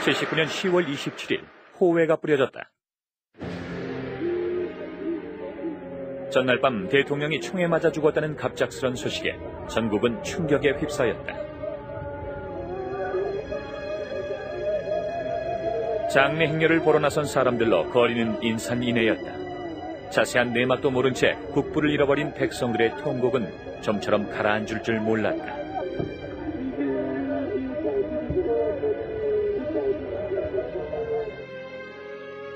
79년 10월 27일 호외가 뿌려졌다. 전날 밤 대통령이 총에 맞아 죽었다는 갑작스런 소식에 전국은 충격에 휩싸였다. 장례 행렬을 보러 나선 사람들로 거리는 인산인해였다. 자세한 내막도 모른 채 국부를 잃어버린 백성들의 통곡은 좀처럼 가라앉을 줄 몰랐다.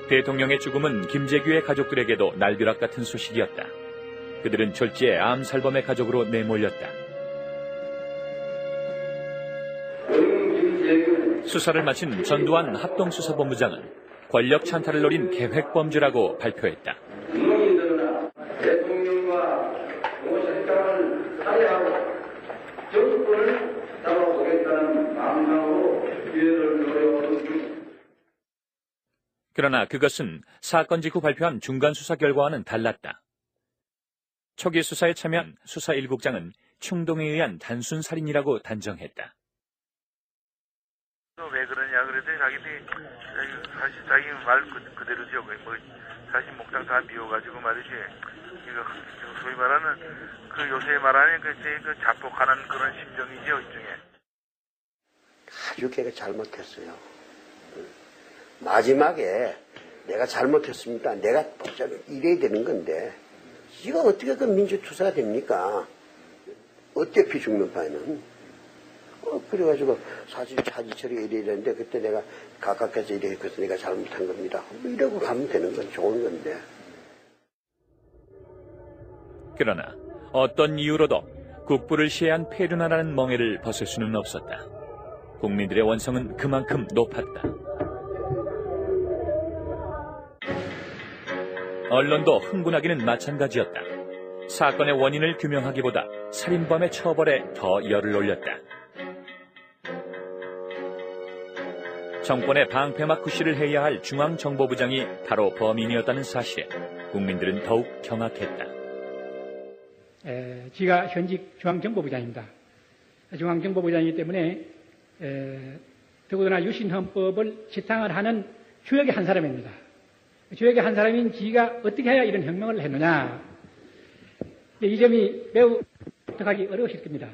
대통령의 죽음은 김재규의 가족들에게도 날벼락 같은 소식이었다. 그들은 졸지에 암살범의 가족으로 내몰렸다. 수사를 마친 전두환 합동수사본부장은 권력 찬탈을 노린 계획범죄라고 발표했다. 대통령과 공무원실장을 살해하고 정권을 잡아보겠다는 망상으로 기회를 노려오는 중. 그러나 그것은 사건 직후 발표한 중간수사 결과와는 달랐다. 초기 수사에 참여한 수사 1국장은 충동에 의한 단순 살인이라고 단정했다. 왜 그러냐 그랬더니 자기들이 사실 자기 말 그대로죠. 뭐 사실 목장 다 비워가지고 말이지. 이거 소위 말하는 그 요새 말하는 그 자폭하는 그런 심정이죠 일종의. 아주 걔가 잘못했어요. 마지막에 내가 잘못했습니다. 내가 이래야 되는 건데 이거 어떻게 그 민주투사가 됩니까? 어차피 죽는 바에는. 그래가지고 사실 차지 처리가 이래야 되는데 그때 내가 가깝게서 이래 했어서 내가 잘못한 겁니다. 뭐 이러고 가면 되는 건 좋은 건데. 그러나 어떤 이유로도 국부를 시해한 폐륜하라는 멍해를 벗을 수는 없었다. 국민들의 원성은 그만큼 높았다. 언론도 흥분하기는 마찬가지였다. 사건의 원인을 규명하기보다 살인범의 처벌에 더 열을 올렸다. 정권의 방패막 구실을 해야 할 중앙정보부장이 바로 범인이었다는 사실에 국민들은 더욱 경악했다. 제가 현직 중앙정보부장입니다. 중앙정보부장이기 때문에 더구나 유신헌법을 지탕을 하는 주역의 한 사람입니다. 주역의 한 사람인 지가 어떻게 해야 이런 혁명을 했느냐. 이 점이 매우 해석하기 어려우실 겁니다.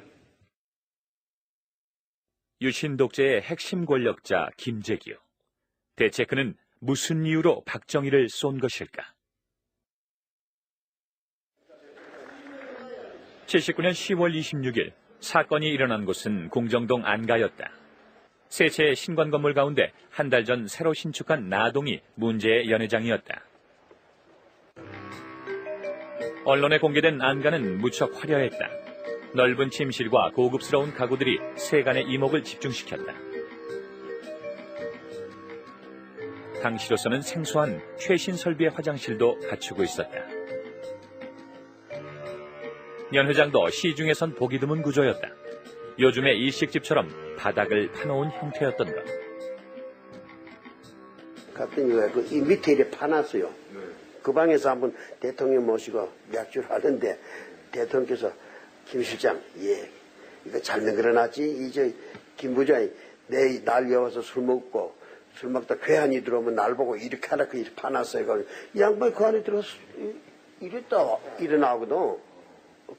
유신 독재의 핵심 권력자 김재규. 대체 그는 무슨 이유로 박정희를 쏜 것일까? 79년 10월 26일 사건이 일어난 곳은 공정동 안가였다. 세 채의 신관 건물 가운데 한 달 전 새로 신축한 나동이 문제의 연회장이었다. 언론에 공개된 안가는 무척 화려했다. 넓은 침실과 고급스러운 가구들이 세간의 이목을 집중시켰다. 당시로서는 생소한 최신 설비의 화장실도 갖추고 있었다. 연회장도 시중에선 보기 드문 구조였다. 요즘의 일식집처럼 바닥을 파놓은 형태였던 것. 갔더니 이 밑에 이렇게 파놨어요. 그 방에서 한번 대통령 모시고 약주를 하는데 대통령께서 김 실장, 예, 이거 잘 만들어놨지? 이제 김 부장이 날 여와서 술 먹다 괴한이 들어오면 날 보고 이렇게 하라 그 이렇게 파놨어요. 이 양반이 그 안에 들어서 이랬다 일어나거든.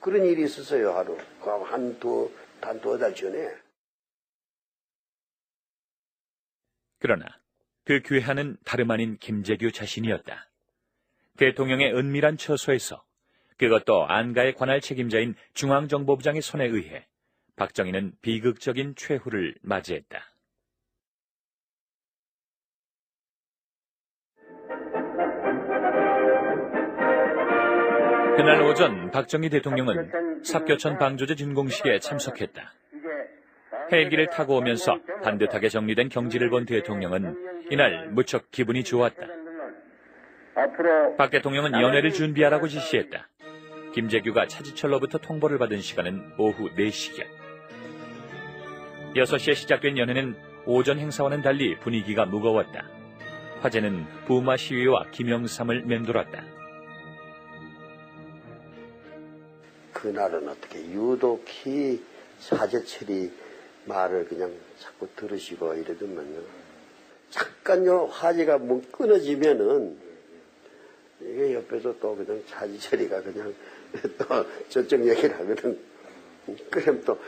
그런 일이 있었어요, 하루. 한두 달 전에. 그러나 그 괴한은 다름 아닌 김재규 자신이었다. 대통령의 은밀한 처소에서, 그것도 안가의 관할 책임자인 중앙정보부장의 손에 의해 박정희는 비극적인 최후를 맞이했다. 그날 오전 박정희 대통령은 삽교천 방조제 준공식에 참석했다. 헬기를 타고 오면서 반듯하게 정리된 경지를 본 대통령은 이날 무척 기분이 좋았다. 박 대통령은 연회를 준비하라고 지시했다. 김재규가 차지철로부터 통보를 받은 시간은 오후 4시경. 6시에 시작된 연회는 오전 행사와는 달리 분위기가 무거웠다. 화제는 부마 시위와 김영삼을 맴돌았다. 그날은 어떻게 유독히 사제철이 말을 그냥 자꾸 들으시고 이러더만요. 잠깐요 화제가 뭐 끊어지면은 이게 옆에서 또 그냥 차지철이가 그냥 또 저쪽 얘기를 하거든. 그럼 또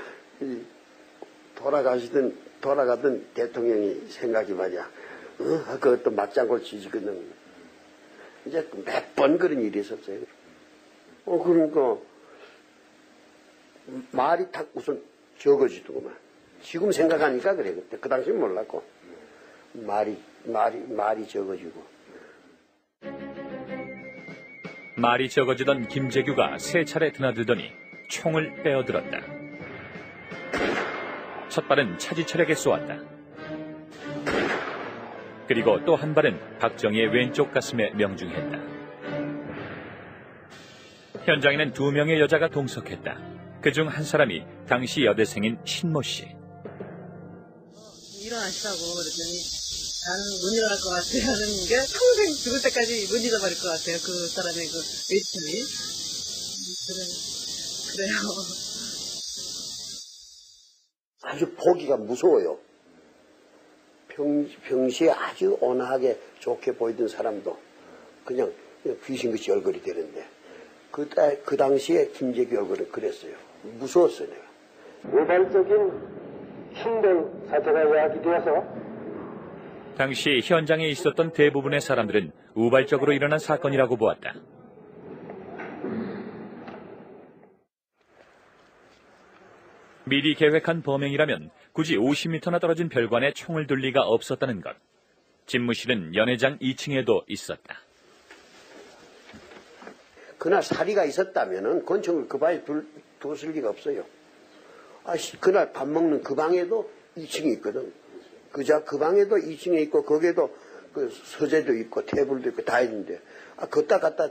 돌아가던 대통령이 생각이 말이야. 그것도 맞장구 치지거든. 이제 몇 번 그런 일이 있었어요. 그러니까 말이 탁 우선 적어지더구만. 지금 생각하니까 그래. 그때 그 당시 몰랐고 말이 적어지고. 말이 적어지던 김재규가 세 차례 드나들더니 총을 빼어들었다. 첫 발은 차지철에게 쏘았다. 그리고 또 한 발은 박정희의 왼쪽 가슴에 명중했다. 현장에는 2명의 여자가 동석했다. 그중 한 사람이 당시 여대생인 신모 씨. 일어나시라고 그랬더니 나는 못 일어날 것 같아요. 하는 게 평생 죽을 때까지 못 잊어버릴 것 같아요. 그 사람의 그 외침이. 그래요. 아주 보기가 무서워요. 평시에 아주 온화하게 좋게 보이던 사람도 그냥 귀신같이 얼굴이 되는데 그 당시에 김재규 얼굴은 그랬어요. 무서웠어요. 내가. 우발적인 흉돌 사태가 야기되어서 당시 현장에 있었던 대부분의 사람들은 우발적으로 일어난 사건이라고 보았다. 미리 계획한 범행이라면 굳이 50m나 떨어진 별관에 총을 둘 리가 없었다는 것. 집무실은 연회장 2층에도 있었다. 그날 사리가 있었다면은 권총을 그 방에 뒀을 리가 없어요. 그날 밥 먹는 그 방에도 2층에 있거든. 그 방에도 2층에 있고 거기에도 그 서재도 있고 테이블도 있고 다 있는데 걷다 갖다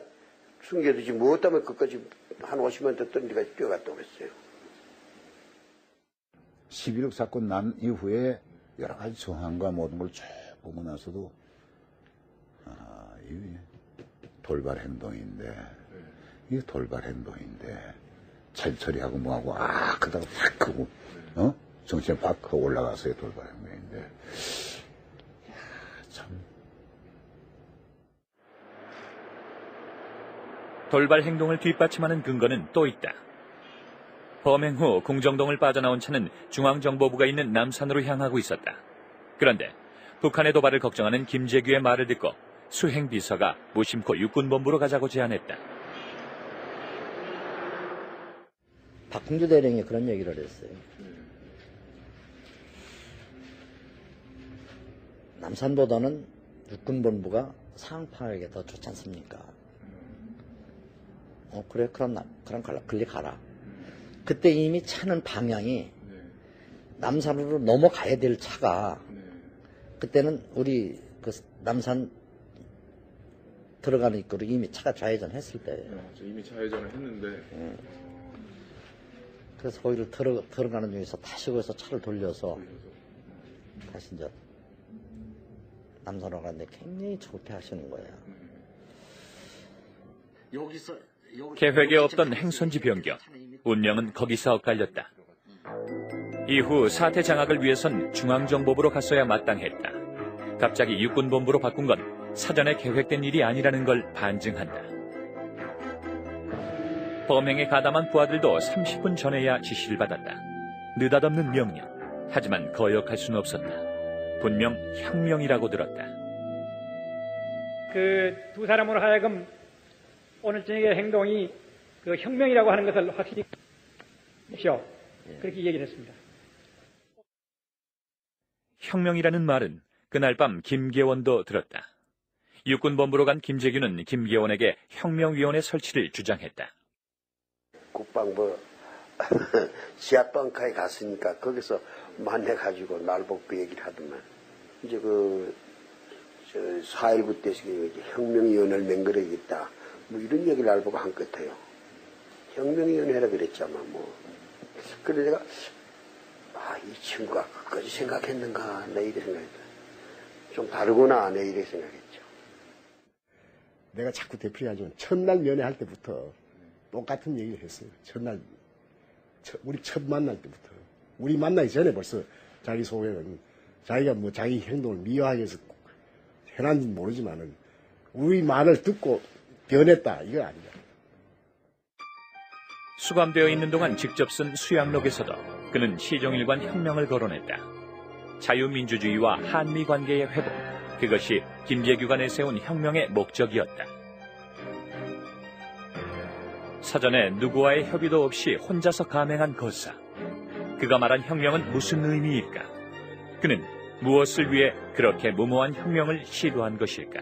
숨겨두지 뭐 때문에 그까지 한 50만 더 떤 데가 뛰어갔다고 그랬어요. 11.6 사건 난 이후에 여러 가지 정황과 모든 걸 쭉 보고 나서도 이게 돌발 행동인데 이게 돌발 행동인데 차지철이하고 뭐하고 그다가 팍 크고 정신에 팍 크고 올라가서의 돌발 행동인데 참. 돌발 행동을 뒷받침하는 근거는 또 있다. 범행 후 궁정동을 빠져나온 차는 중앙정보부가 있는 남산으로 향하고 있었다. 그런데 북한의 도발을 걱정하는 김재규의 말을 듣고 수행비서가 무심코 육군본부로 가자고 제안했다. 박홍주 대령이 그런 얘기를 했어요. 남산보다는 육군본부가 상황파악에 더 좋지 않습니까? 그래, 그럼 글리 가라. 그때 이미 차는 방향이 남산으로 넘어가야 될 차가 그때는 우리 그 남산 들어가는 입구로 이미 차가 좌회전했을 때예요. 이미 좌회전을 했는데. 그래서 거기를 들어가는 중에서 다시 거기서 차를 돌려서 다시 이제 남산으로 가는데 굉장히 좋게 하시는 거예요. 계획에 없던 행선지 변경, 운명은 거기서 엇갈렸다. 이후 사태 장악을 위해선 중앙정보부로 갔어야 마땅했다. 갑자기 육군본부로 바꾼 건 사전에 계획된 일이 아니라는 걸 반증한다. 범행에 가담한 부하들도 30분 전에야 지시를 받았다. 느닷없는 명령. 하지만 거역할 수는 없었다. 분명 혁명이라고 들었다. 그 두 사람으로 하여금 오늘 저녁의 행동이 그 혁명이라고 하는 것을 확실히 십시오. 그렇게 얘기를 했습니다. 혁명이라는 말은 그날 밤 김계원도 들었다. 육군본부로 간 김재규는 김계원에게 혁명위원회 설치를 주장했다. 국방부 지하 벙커에 갔으니까 거기서 만나가지고 날 보고 그 얘기를 하더만 이제 4.19 때 혁명위원회를 맹글어야겠다. 뭐 이런 얘기를 날 보고 한 것 같아요. 혁명위원회라 그랬잖아 뭐. 그래서 내가 이 친구가 그까지 생각했는가 내 이래 생각했다. 좀 다르구나 내 이래 생각했죠. 내가 자꾸 되풀이하지만 첫날 면회할 때부터 똑같은 얘기를 했어요. 우리 첫 만날 때부터. 우리 만나기 전에 벌써 자기 소개는 자기가 뭐 자기 행동을 미화하기 위해서 해놨는지 모르지만은 우리 말을 듣고 변했다 이건 아니야. 수감되어 있는 동안 직접 쓴 수양록에서도 그는 시종일관 혁명을 거론했다. 자유민주주의와 한미 관계의 회복, 그것이 김재규가 내세운 혁명의 목적이었다. 사전에 누구와의 협의도 없이 혼자서 감행한 거사. 그가 말한 혁명은 무슨 의미일까? 그는 무엇을 위해 그렇게 무모한 혁명을 시도한 것일까?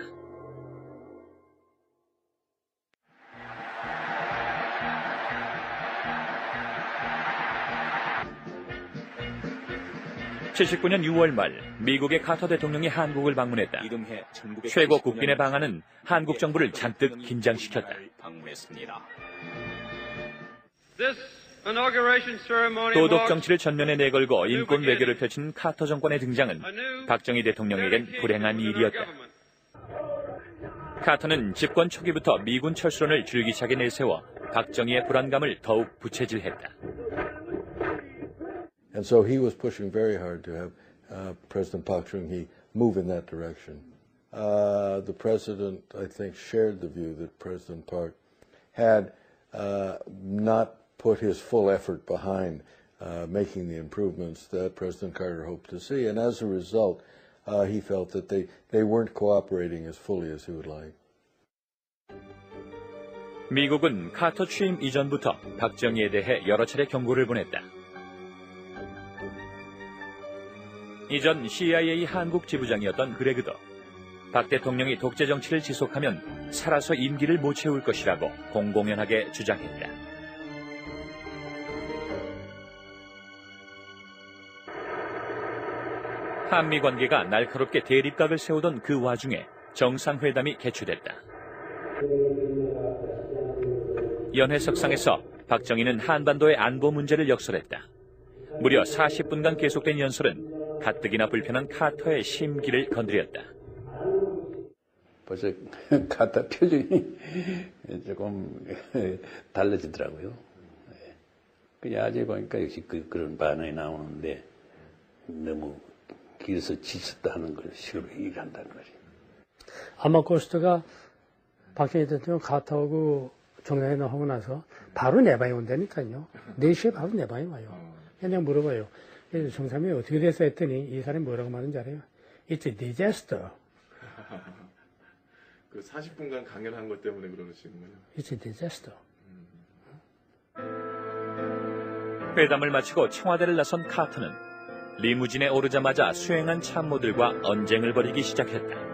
(1979년 6월) 말 미국의 카터 대통령이 한국을 방문했다. 최고 국빈의 방한은 한국 정부를 잔뜩 긴장시켰다. 도덕 정치를 전면에 내걸고 인권 외교를 펼친 카터 정권의 등장은 박정희 대통령에겐 불행한 일이었다. 카터는 집권 초기부터 미군 철수론을 줄기차게 내세워 박정희의 불안감을 더욱 부채질했다. And so he was pushing very hard to have President Park Chung-hee move in that direction. The president, I think, shared the view that President Park had not put his full effort behind making the improvements that President Carter hoped to see. And as a result, he felt that they weren't cooperating as fully as he would like. 미국은 카터 취임 이전부터 박정희에 대해 여러 차례 경고를 보냈다. 이전 CIA 한국 지부장이었던 그레그도 박 대통령이 독재 정치를 지속하면 살아서 임기를 못 채울 것이라고 공공연하게 주장했다. 한미 관계가 날카롭게 대립각을 세우던 그 와중에 정상회담이 개최됐다. 연회석상에서 박정희는 한반도의 안보 문제를 역설했다. 무려 40분간 계속된 연설은 가뜩이나 불편한 카터의 심기를 건드렸다. 벌써 카터 표정이 조금 달라지더라고요. 그냥 아재 보니까 역시 그런 반응이 나오는데 너무 길에서 지쳤다 하는 걸 식으로 얘기를 한다는 거지. 아마 코스트가 박정희 대통령 카터하고 정상회담 하고 나서 바로 내방에 온다니까요. 4시에 바로 내방에 와요. 그냥 물어봐요. 그래서 정상회담이 어떻게 됐어 했더니 이 사람이 뭐라고 말하는지 알아요? It's a disaster. 그 40분간 강연한 것 때문에 그러시는군요. It's a disaster. 회담을 마치고 청와대를 나선 카터는 리무진에 오르자마자 수행한 참모들과 언쟁을 벌이기 시작했다.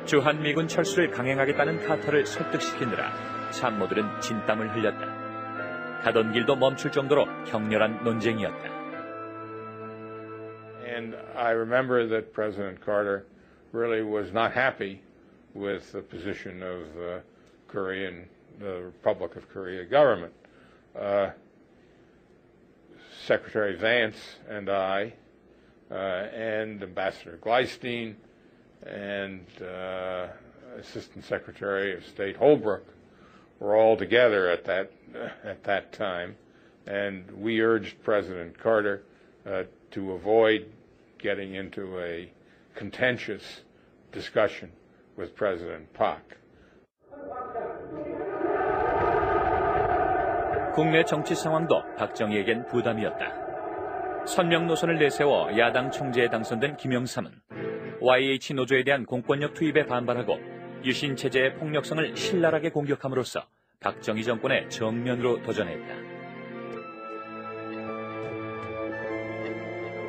주한미군 철수를 강행하겠다는 카터를 설득시키느라 참모들은 진땀을 흘렸다. 가던 길도 멈출 정도로 격렬한 논쟁이었다. And I remember that President Carter really was not happy with the position of the Republic of Korea government. Secretary Vance and I, and Ambassador Gleistein, and Assistant Secretary of State Holbrooke were all together at that time, and we urged President Carter to avoid getting into a contentious discussion with President Park. 국내 정치 상황도 박정희에겐 부담이었다. 선명 노선을 내세워 야당 총재에 당선된 김영삼은 YH 노조에 대한 공권력 투입에 반발하고 유신 체제의 폭력성을 신랄하게 공격함으로써 박정희 정권의 정면으로 도전했다.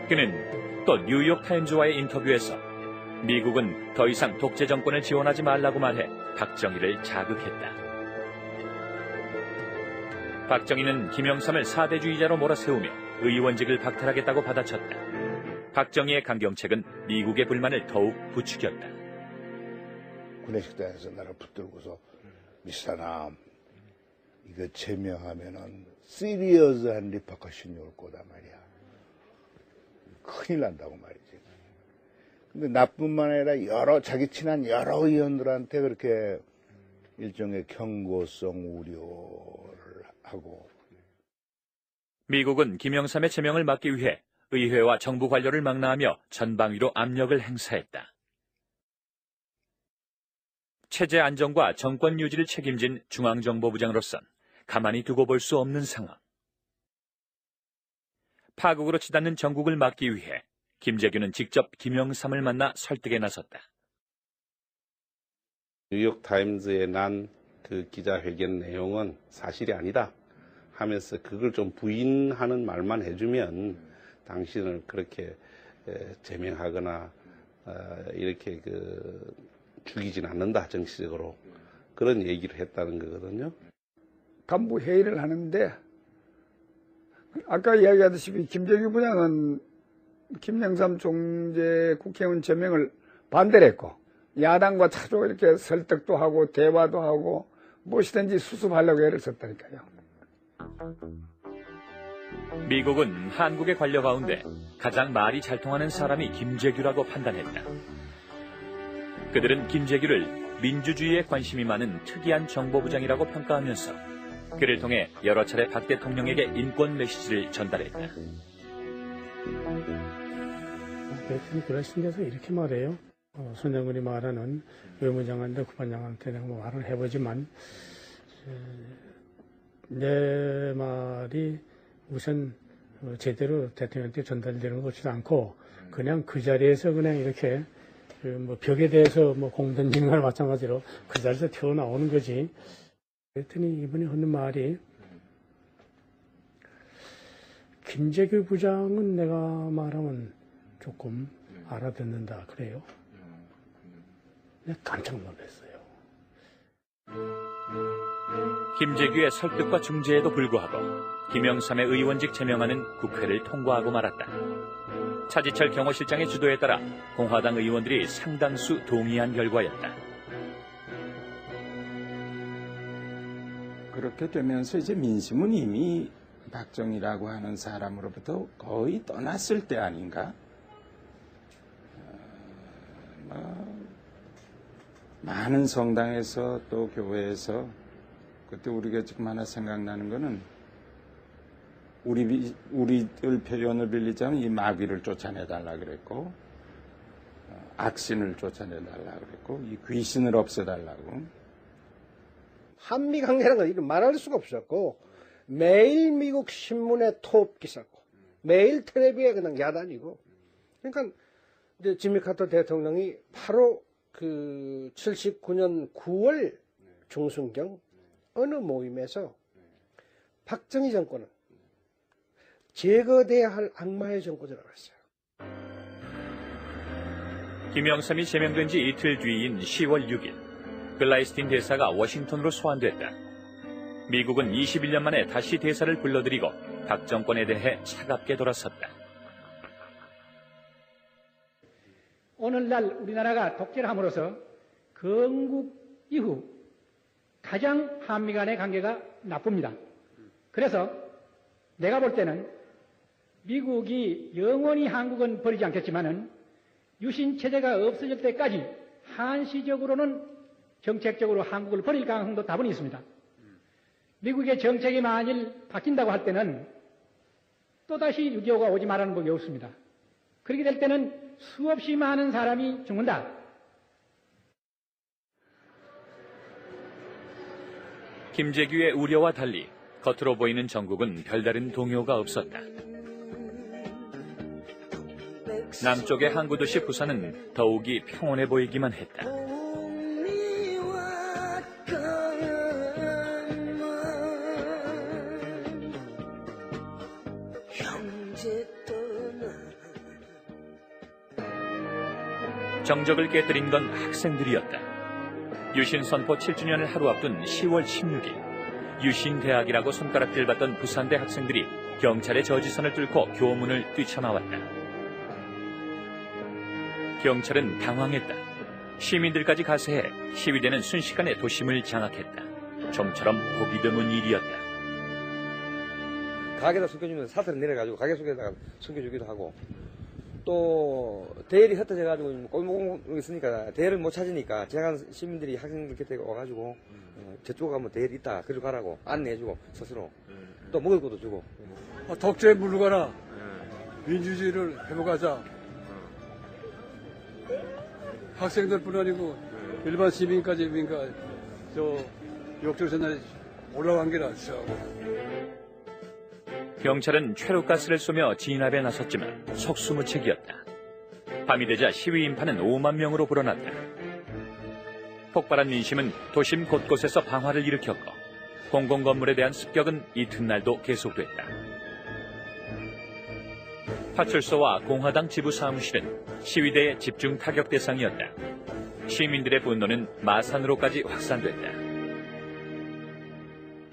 그는 또 뉴욕타임즈와의 인터뷰에서 미국은 더 이상 독재 정권을 지원하지 말라고 말해 박정희를 자극했다. 박정희는 김영삼을 사대주의자로 몰아세우며 의원직을 박탈하겠다고 받아쳤다. 박정희의 강경책은 미국의 불만을 더욱 부추겼다. 구내식당에서 나를 붙들고서 미스터남 이거 제명하면은 시리어스한 리퍼커션이 올 거다 말이야. 큰일 난다고 말이지. 근데 나뿐만 아니라 자기 친한 여러 의원들한테 그렇게 일종의 경고성 우려를 하고. 미국은 김영삼의 제명을 막기 위해 의회와 정부 관료를 망라하며 전방위로 압력을 행사했다. 체제 안정과 정권 유지를 책임진 중앙정보부장으로선 가만히 두고 볼 수 없는 상황. 파국으로 치닫는 전국을 막기 위해 김재규는 직접 김영삼을 만나 설득에 나섰다. 뉴욕타임즈에 난 그 기자회견 내용은 사실이 아니다 하면서 그걸 좀 부인하는 말만 해주면 당신을 그렇게 제명하거나 이렇게 죽이진 않는다, 정치적으로. 그런 얘기를 했다는 거거든요. 간부 회의를 하는데 아까 이야기하듯이 김재규 부장은 김영삼 총재 국회의원 제명을 반대를 했고 야당과 자주 이렇게 설득도 하고 대화도 하고 무엇이든지 수습하려고 애를 썼다니까요. 미국은 한국의 관료 가운데 가장 말이 잘 통하는 사람이 김재규라고 판단했다. 그들은 김재규를 민주주의에 관심이 많은 특이한 정보부장이라고 평가하면서 그를 통해 여러 차례 박 대통령에게 인권 메시지를 전달했다. 대통령이 그러신 데서 이렇게 말해요. 손정근이 말하는 외무장관한테 국방장관한테 내가 말을 해보지만 내 말이 우선 제대로 대통령한테 전달되는 것이지 않고 그냥 그 자리에서 그냥 이렇게 벽에 대해서 공 던지는 거나 마찬가지로 그 자리에서 튀어나오는 거지. 그랬더니 이분이 하는 말이 김재규 부장은 내가 말하면 조금 알아듣는다 그래요. 내가 깜짝 놀랐어요. 김재규의 설득과 중재에도 불구하고 김영삼의 의원직 제명안은 국회를 통과하고 말았다. 차지철 경호실장의 주도에 따라 공화당 의원들이 상당수 동의한 결과였다. 그렇게 되면서 이제 민심은 이미 박정희라고 하는 사람으로부터 거의 떠났을 때 아닌가? 많은 성당에서 또 교회에서 그때 우리가 지금 하나 생각나는 거는 우리들 표현을 빌리자면 이 마귀를 쫓아내달라 그랬고 악신을 쫓아내달라 그랬고 이 귀신을 없애달라고. 한미 관계라는 건 이런 말할 수가 없었고 매일 미국 신문에 톱 기사고 매일 텔레비에 그냥 야단이고. 그러니까 이제 지미 카터 대통령이 바로 그 79년 9월 중순경 어느 모임에서 박정희 정권은 제거돼야 할 악마의 정권이라고 했어요. 김영삼이 제명된 지 이틀 뒤인 10월 6일 글라이스틴 대사가 워싱턴으로 소환됐다. 미국은 21년 만에 다시 대사를 불러들이고 박 정권에 대해 차갑게 돌아섰다. 오늘날 우리나라가 독재를 함으로써 건국 이후 가장 한미 간의 관계가 나쁩니다. 그래서 내가 볼 때는 미국이 영원히 한국은 버리지 않겠지만은 유신 체제가 없어질 때까지 한시적으로는 정책적으로 한국을 버릴 가능성도 다분히 있습니다. 미국의 정책이 만일 바뀐다고 할 때는 또다시 6.25가 오지 말라는 법이 없습니다. 그렇게 될 때는 수없이 많은 사람이 죽는다. 김재규의 우려와 달리 겉으로 보이는 전국은 별다른 동요가 없었다. 남쪽의 항구 도시 부산은 더욱이 평온해 보이기만 했다. 정적을 깨뜨린 건 학생들이었다. 유신 선포 7주년을 하루 앞둔 10월 16일 유신대학이라고 손가락질 받던 부산대 학생들이 경찰의 저지선을 뚫고 교문을 뛰쳐나왔다. 경찰은 당황했다. 시민들까지 가세해 시위대는 순식간에 도심을 장악했다. 좀처럼 보기 드문 일이었다. 가게에다 숨겨주면 사슬을 내려가지고 가게 속에다가 숨겨주기도 하고 또 대열이 흩어져가지고 꼴목이 있으니까 대열을 못 찾으니까 제가 시민들이 학생들 곁에 와가지고 저쪽 가면 대열이 있다 그리로 가라고 안내해주고 스스로 또 먹을 것도 주고 독재에 물러가라 민주주의를 회복하자. 학생들뿐 아니고 일반 시민까지 그러니까 역전선에 올라간 게 낫죠. 경찰은 최루가스를 쏘며 진압에 나섰지만 속수무책이었다. 밤이 되자 시위 인파는 5만 명으로 불어났다. 폭발한 민심은 도심 곳곳에서 방화를 일으켰고 공공건물에 대한 습격은 이튿날도 계속됐다. 파출소와 공화당 지부 사무실은 시위대의 집중 타격 대상이었다. 시민들의 분노는 마산으로까지 확산됐다.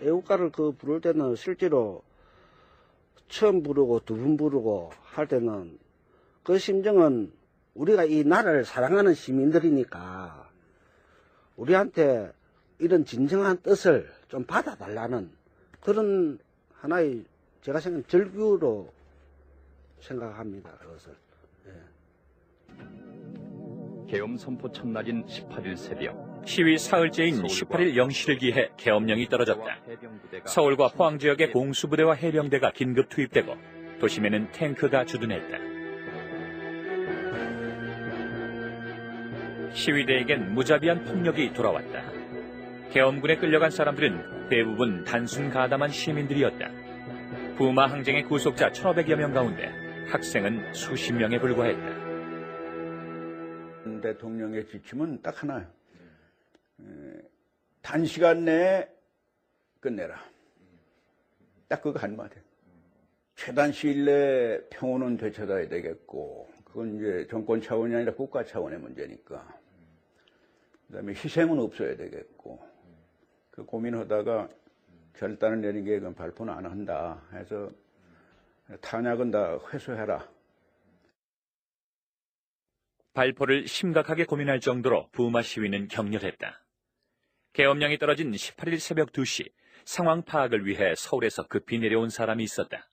애국가를 부를 때는 실제로 처음 부르고 두 번 부르고 할 때는 그 심정은 우리가 이 나라를 사랑하는 시민들이니까 우리한테 이런 진정한 뜻을 좀 받아달라는 그런 하나의 제가 생각하는 절규로 생각합니다. 그것을. 계엄 선포 첫날인 18일 새벽 시위 사흘째인 18일 0시를 기해 계엄령이 떨어졌다. 서울과 포항 지역의 공수부대와 해병대가 긴급 투입되고 도심에는 탱크가 주둔했다. 시위대에겐 무자비한 폭력이 돌아왔다. 계엄군에 끌려간 사람들은 대부분 단순 가담한 시민들이었다. 부마 항쟁의 구속자 1,500여 명 가운데 학생은 수십 명에 불과했다. 대통령의 지침은 딱 하나예요. 단시간 내에 끝내라. 딱 그거 한마디예요. 최단 시일 내에 평온은 되찾아야 되겠고 그건 이제 정권 차원이 아니라 국가 차원의 문제니까. 그다음에 희생은 없어야 되겠고 그 고민하다가 결단을 내린 게 그건 발표는 안 한다 해서 탄약은 다 회수해라. 발포를 심각하게 고민할 정도로 부마 시위는 격렬했다. 계엄령이 떨어진 18일 새벽 2시 상황 파악을 위해 서울에서 급히 내려온 사람이 있었다.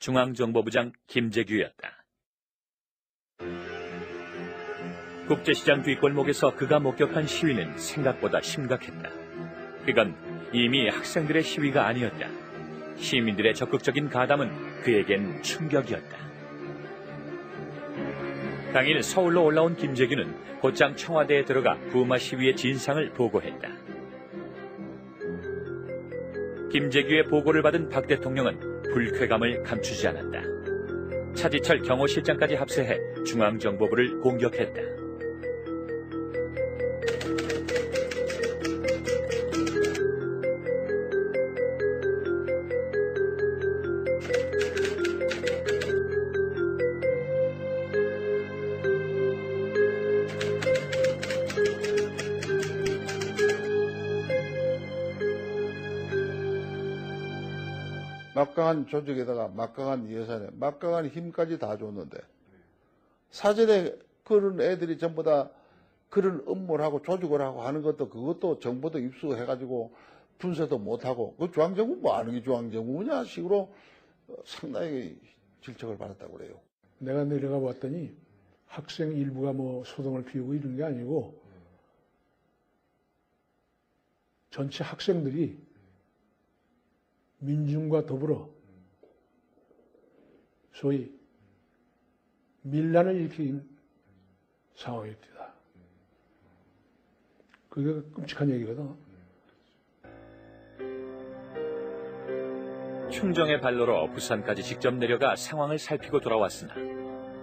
중앙정보부장 김재규였다. 국제시장 뒷골목에서 그가 목격한 시위는 생각보다 심각했다. 그건 이미 학생들의 시위가 아니었다. 시민들의 적극적인 가담은 그에겐 충격이었다. 당일 서울로 올라온 김재규는 곧장 청와대에 들어가 부마 시위의 진상을 보고했다. 김재규의 보고를 받은 박 대통령은 불쾌감을 감추지 않았다. 차지철 경호실장까지 합세해 중앙정보부를 공격했다. 막강한 조직에다가 막강한 예산에 막강한 힘까지 다 줬는데 사전에 그런 애들이 전부 다 그런 업무를 하고 조직을 하고 하는 것도 그것도 정보도 입수해가지고 분석도 못하고 그 중앙정부 뭐 하는 게 중앙정부냐 식으로 상당히 질책을 받았다고 그래요. 내가 내려가 봤더니 학생 일부가 뭐 소동을 피우고 이런 게 아니고 전체 학생들이 민중과 더불어 소위 밀란을 일으킨 상황이었다. 그게 끔찍한 얘기거든. 충정의 발로로 부산까지 직접 내려가 상황을 살피고 돌아왔으나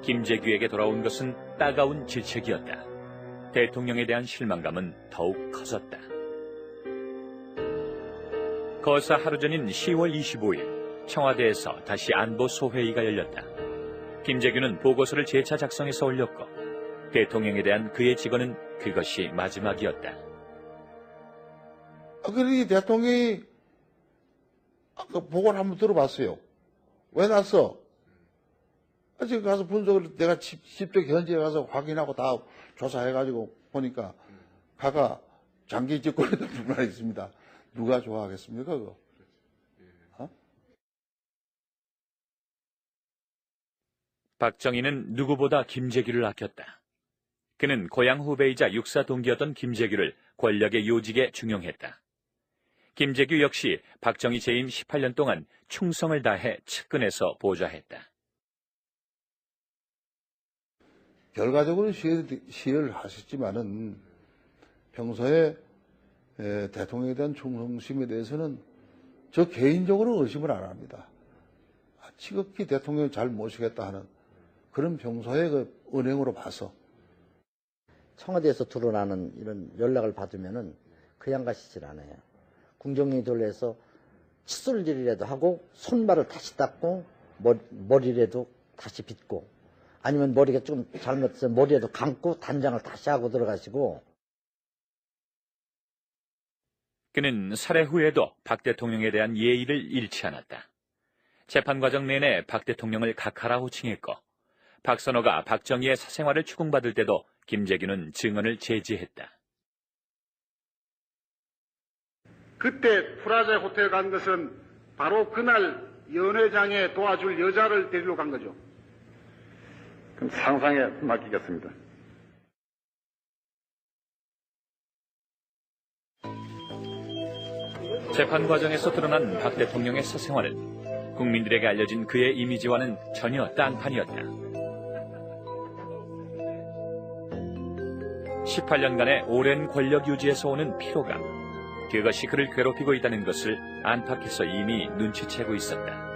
김재규에게 돌아온 것은 따가운 질책이었다. 대통령에 대한 실망감은 더욱 커졌다. 거사 하루 전인 10월 25일 청와대에서 다시 안보 소회의가 열렸다. 김재규는 보고서를 재차 작성해서 올렸고 대통령에 대한 그의 직언은 그것이 마지막이었다. 그러니 대통령이 그 보고를 한번 들어봤어요. 왜 났어? 지금 가서 분석을 내가 직접 현지에 가서 확인하고 다 조사해가지고 보니까 가가 장기 집권에다 불만이 있습니다. 누가 좋아하겠습니까, 그거? 박정희는 누구보다 김재규를 아꼈다. 그는 고향 후배이자 육사 동기였던 김재규를 권력의 요직에 중용했다. 김재규 역시 박정희 재임 18년 동안 충성을 다해 측근에서 보좌했다. 결과적으로 시해를 하셨지만은 평소에 대통령에 대한 충성심에 대해서는 저 개인적으로 의심을 안 합니다. 지극히 대통령을 잘 모시겠다 하는 그런 평소의 그 은행으로 봐서. 청와대에서 드러나는 이런 연락을 받으면은 그냥 가시질 않아요. 궁정리 돌려서 칫솔질이라도 하고 손발을 다시 닦고 머리라도 다시 빗고 아니면 머리가 좀 잘못해서 머리에도 감고 단장을 다시 하고 들어가시고. 그는 살해 후에도 박 대통령에 대한 예의를 잃지 않았다. 재판 과정 내내 박 대통령을 각하라 호칭했고 박선호가 박정희의 사생활을 추궁받을 때도 김재규는 증언을 제지했다. 그때 프라자 호텔 간 것은 바로 그날 연회장에 도와줄 여자를 데리러 간 거죠. 그럼 상상에 맡기겠습니다. 재판 과정에서 드러난 박 대통령의 사생활은 국민들에게 알려진 그의 이미지와는 전혀 딴판이었다. 18년간의 오랜 권력 유지에서 오는 피로감, 그것이 그를 괴롭히고 있다는 것을 안팎에서 이미 눈치채고 있었다.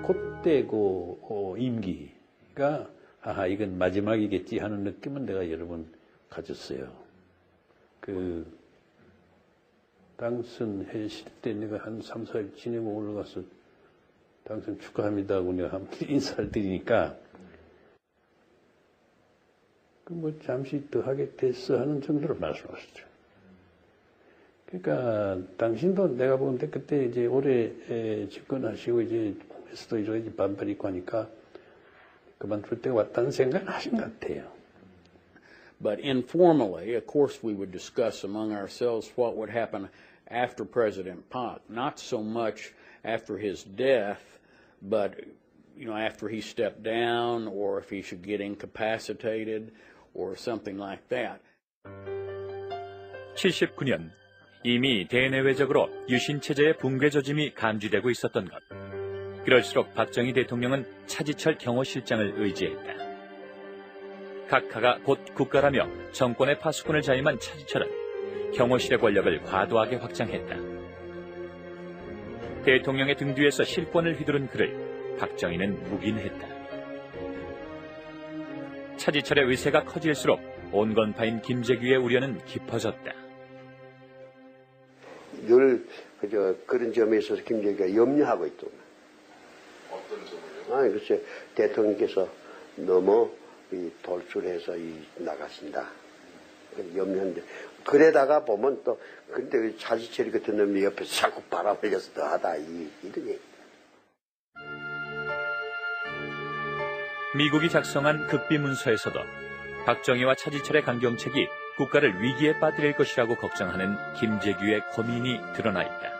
그때 그 임기가 이건 마지막이겠지 하는 느낌은 내가 여러 번 가졌어요. 당선했을 때 내가 한 3, 4일 지내고 올라가서 당선 축하합니다 하고 내가 한번 인사를 드리니까 잠시 더 하게 됐어 하는 정도로 말씀하셨죠. 그러니까 당신도 내가 보는데 그때 이제 오래 집권하시고 이제 국내에서도 이렇게 반발이 있고 하니까 그만둘 때가 왔다는 생각을 하신 것 같아요. But informally, of course, we would discuss among ourselves what would happen after President Park. Not so much after his death, but after he stepped down, or if he should get incapacitated, or something like that. 79년 이미 대내외적으로 유신 체제의 붕괴 조짐이 감지되고 있었던 것. 그럴수록 박정희 대통령은 차지철 경호실장을 의지했다. 각하가 곧 국가라며 정권의 파수꾼을 자임한 차지철은 경호실의 권력을 과도하게 확장했다. 대통령의 등 뒤에서 실권을 휘두른 그를 박정희는 묵인했다. 차지철의 위세가 커질수록 온건파인 김재규의 우려는 깊어졌다. 늘 그런 점에 있어서 김재규가 염려하고 있더군. 어떤 점을요? 글쎄 대통령께서 너무 돌출해서 나가신다. 염려하는데 그러다가 보면 또 근데 차지철이 같은 놈이 옆에서 자꾸 바람 흘려서 더 하다 이런 얘기. 미국이 작성한 극비문서에서도 박정희와 차지철의 강경책이 국가를 위기에 빠뜨릴 것이라고 걱정하는 김재규의 고민이 드러나 있다.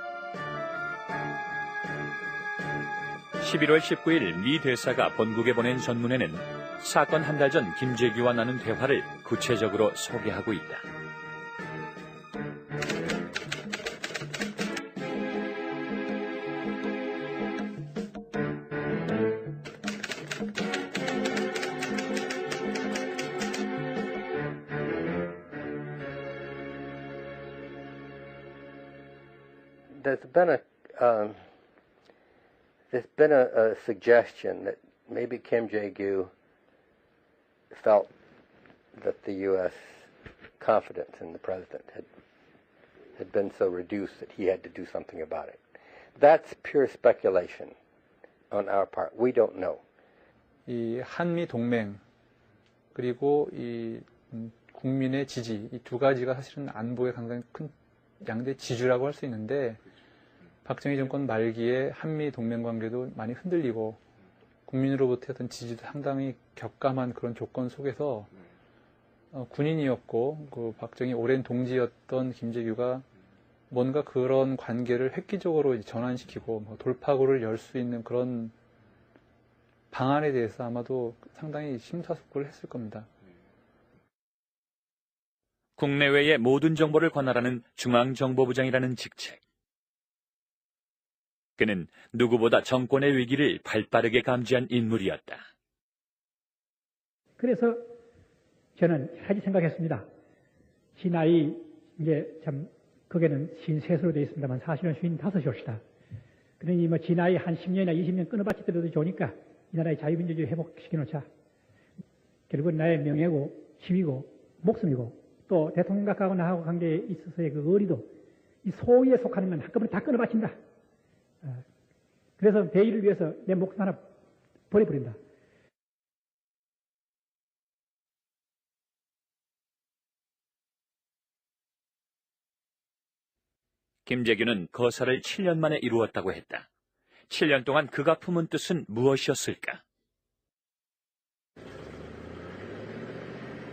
11월 19일 미 대사가 본국에 보낸 전문에는 사건 한 달 전 김재규와 나눈 대화를 구체적으로 소개하고 있다. There's been a suggestion that maybe Kim Jae-gyu felt that the U.S. confidence in the president had been so reduced that he had to do something about it. That's pure speculation on our part. We don't know. 이 한미 동맹 그리고 이 국민의 지지 이 두 가지가 사실은 안보에 상당히 큰 양대 지주라고 할 수 있는데 박정희 정권 말기에 한미 동맹 관계도 많이 흔들리고 국민으로부터 어떤 지지도 상당히 격감한 그런 조건 속에서 군인이었고 그 박정희 오랜 동지였던 김재규가 뭔가 그런 관계를 획기적으로 전환시키고 돌파구를 열 수 있는 그런 방안에 대해서 아마도 상당히 심사숙고를 했을 겁니다. 국내외의 모든 정보를 관할하는 중앙정보부장이라는 직책. 그는 누구보다 정권의 위기를 발빠르게 감지한 인물이었다. 그래서 저는 여러 가지 생각했습니다. 지 나이 이제 참 거기는 53세로 되어 있습니다만 사실은 55세입니다. 그러니 뭐 지 나이 한 10년이나 20년 끊어바치더라도 좋으니까 이 나라의 자유민주주의 회복시켜놓자. 결국은 나의 명예고 힘이고 목숨이고 또 대통령각하고 나하고 관계에 있어서의 그 의리도 이 소위에 속하는 건 한꺼번에 다 끊어바친다. 그래서 대의를 위해서 내 목숨 하나 버려버린다. 김재규는 거사를 7년 만에 이루었다고 했다. 7년 동안 그가 품은 뜻은 무엇이었을까?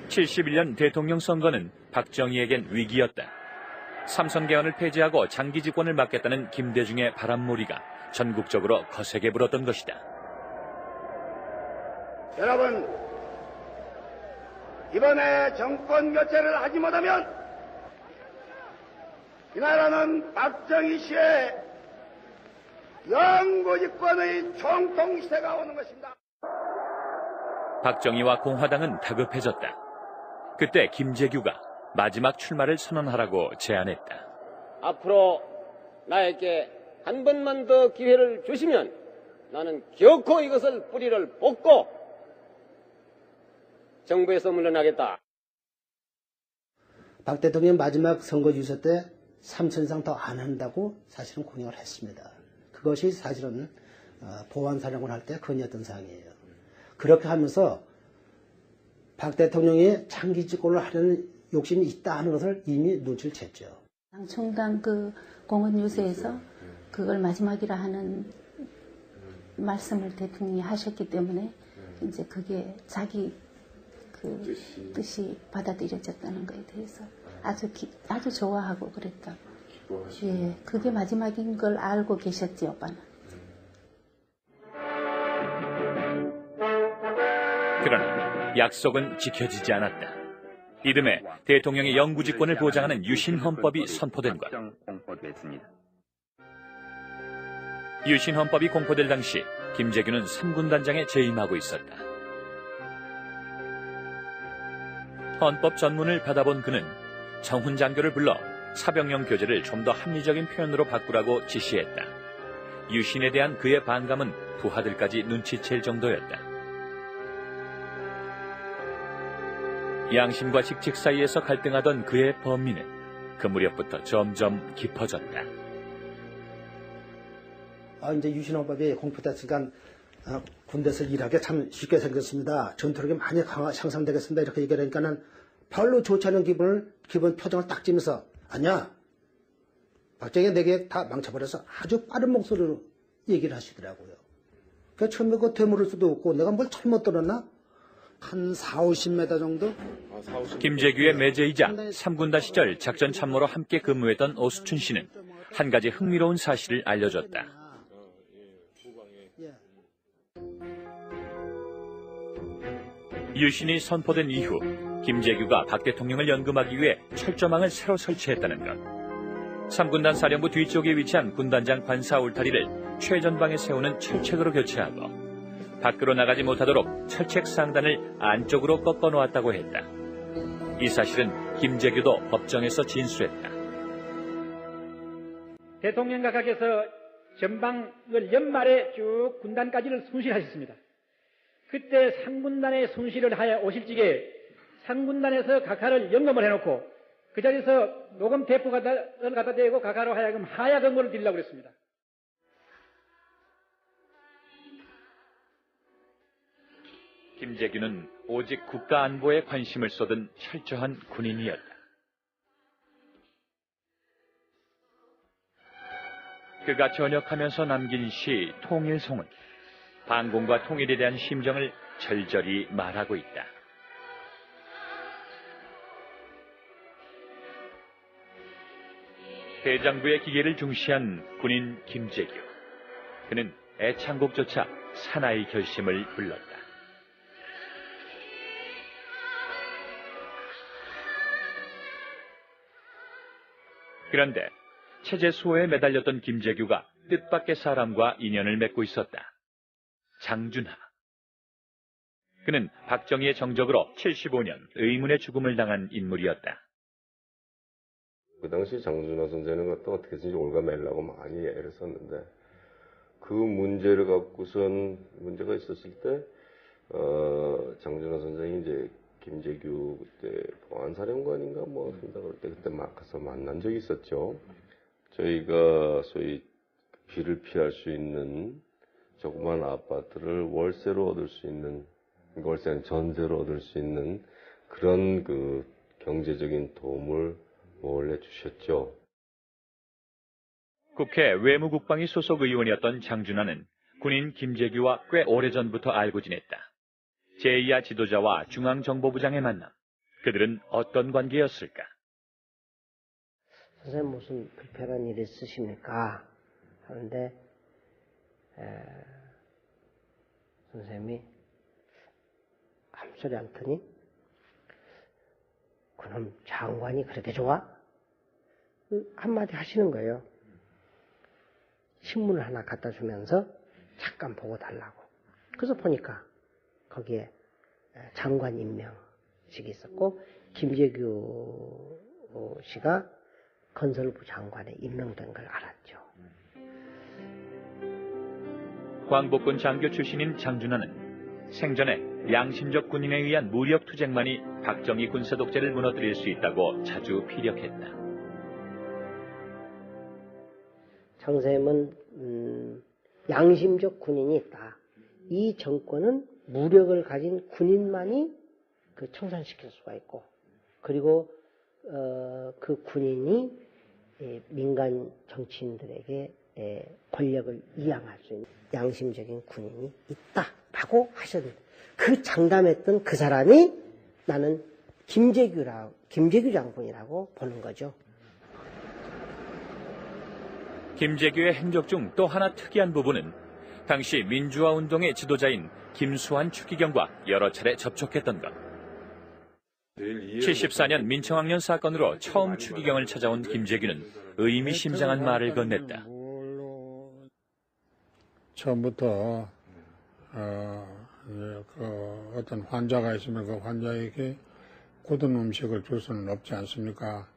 71년 대통령 선거는 박정희에겐 위기였다. 삼선 개헌을 폐지하고 장기 집권을 막겠다는 김대중의 바람몰이가 전국적으로 거세게 불었던 것이다. 여러분, 이번에 정권 교체를 하지 못하면 이 나라는 박정희 씨의 영구집권의 총통시대가 오는 것입니다. 박정희와 공화당은 다급해졌다. 그때 김재규가 마지막 출마를 선언하라고 제안했다. 앞으로 나에게 한 번만 더 기회를 주시면 나는 결코 이것을 뿌리를 뽑고 정부에서 물러나겠다. 박 대통령 마지막 선거 유세 때 3천 이상 더 안 한다고 사실은 공약을 했습니다. 그것이 사실은 보안사령관 할 때 건의했던 사항이에요. 그렇게 하면서 박 대통령이 장기 집권을 하려는 욕심이 있다 하는 것을 이미 눈치를 챘죠. 총당 그 공원 유세에서 그걸 마지막이라 하는 말씀을 대통령이 하셨기 때문에 이제 그게 자기 그 뜻이 받아들여졌다는 것에 대해서 아주 좋아하고 그랬다. 예, 그게 마지막인 걸 알고 계셨지, 오빠는. 그러나 약속은 지켜지지 않았다. 이듬해 대통령의 영구집권을 보장하는 유신헌법이 선포된 것. 유신헌법이 공포될 당시 김재규는 3군단장에 재임하고 있었다. 헌법 전문을 받아본 그는 정훈 장교를 불러 사병령 교재를 좀 더 합리적인 표현으로 바꾸라고 지시했다. 유신에 대한 그의 반감은 부하들까지 눈치챌 정도였다. 양심과 직책 사이에서 갈등하던 그의 범민은 그 무렵부터 점점 깊어졌다. 이제 유신헌법이 공포됐으니까 군대에서 일하기 참 쉽게 생겼습니다. 전투력이 많이 향상되겠습니다. 이렇게 얘기를 하니까는 별로 좋지 않은 기분 표정을 딱 지면서 아니야. 박정희가 내게 다 망쳐버려서 아주 빠른 목소리로 얘기를 하시더라고요. 그 처음에 그 되물을 수도 없고 내가 뭘 잘못 들었나? 한 40-50m 정도? 김재규의 매제이자 3군단 시절 작전 참모로 함께 근무했던 오수춘 씨는 한 가지 흥미로운 사실을 알려줬다. 유신이 선포된 이후 김재규가 박 대통령을 연금하기 위해 철조망을 새로 설치했다는 것. 3군단 사령부 뒤쪽에 위치한 군단장 관사 울타리를 최전방에 세우는 철책으로 교체하고 밖으로 나가지 못하도록 철책 상단을 안쪽으로 꺾어 놓았다고 했다. 이 사실은 김재규도 법정에서 진술했다. 대통령 각하께서 전방을 연말에 쭉 군단까지를 순실하셨습니다. 그때 상군단의 순실을 하여 오실지게 상군단에서 각하를 연금을 해놓고 그 자리에서 노금 대포를 갖다 대고 각하로 하여금 하야 근무를 드리려고 그랬습니다. 김재규는 오직 국가 안보에 관심을 쏟은 철저한 군인이었다. 그가 전역하면서 남긴 시 통일송은 반공과 통일에 대한 심정을 절절히 말하고 있다. 대장부의 기계를 중시한 군인 김재규. 그는 애창곡조차 사나이 결심을 불렀다. 그런데 체제 수호에 매달렸던 김재규가 뜻밖의 사람과 인연을 맺고 있었다. 장준하. 그는 그는 박정희의 정적으로 75년 의문의 죽음을 당한 인물이었다. 그 당시 장준하 선생은 어떻게든지 올가매려고 많이 애를 썼는데 그 문제를 갖고선 문제가 있었을 때 장준하 선생이 이제 김재규 그때 보안사령관인가 뭐 그럴 때 그때 막 가서 만난 적이 있었죠. 저희가 소위 비를 피할 수 있는 조그만 아파트를 월세로 얻을 수 있는, 월세는 전세로 얻을 수 있는 그런 그 경제적인 도움을 몰래 주셨죠. 국회 외무국방위 소속 의원이었던 장준하는 군인 김재규와 꽤 오래전부터 알고 지냈다. 제2야 지도자와 중앙정보부장의 만남. 그들은 어떤 관계였을까? 선생님 무슨 불편한 일 있으십니까? 하는데 선생님이 아무 소리 않더니 그럼 장관이 그렇게 좋아? 한마디 하시는 거예요. 신문을 하나 갖다 주면서 잠깐 보고 달라고. 그래서 보니까 거기에 장관 임명식이 있었고 김재규 씨가 건설부 장관에 임명된 걸 알았죠. 광복군 장교 출신인 장준하는 생전에 양심적 군인에 의한 무력 투쟁만이 박정희 군사 독재를 무너뜨릴 수 있다고 자주 피력했다. 장쌤은 양심적 군인이 있다. 이 정권은 무력을 가진 군인만이 그 청산시킬 수가 있고, 그리고 그 군인이 민간 정치인들에게 권력을 이양할 수 있는 양심적인 군인이 있다라고 하셨는데, 그 장담했던 그 사람이 나는 김재규 장군이라고 보는 거죠. 김재규의 행적 중 또 하나 특이한 부분은 당시 민주화운동의 지도자인 김수환 추기경과 여러 차례 접촉했던 것. 74년 민청학년 사건으로 처음 추기경을 찾아온 김재규는 의미심장한 말을 건넸다. 처음부터 어떤 환자가 있으면 그 환자에게 굳은 음식을 줄 수는 없지 않습니까?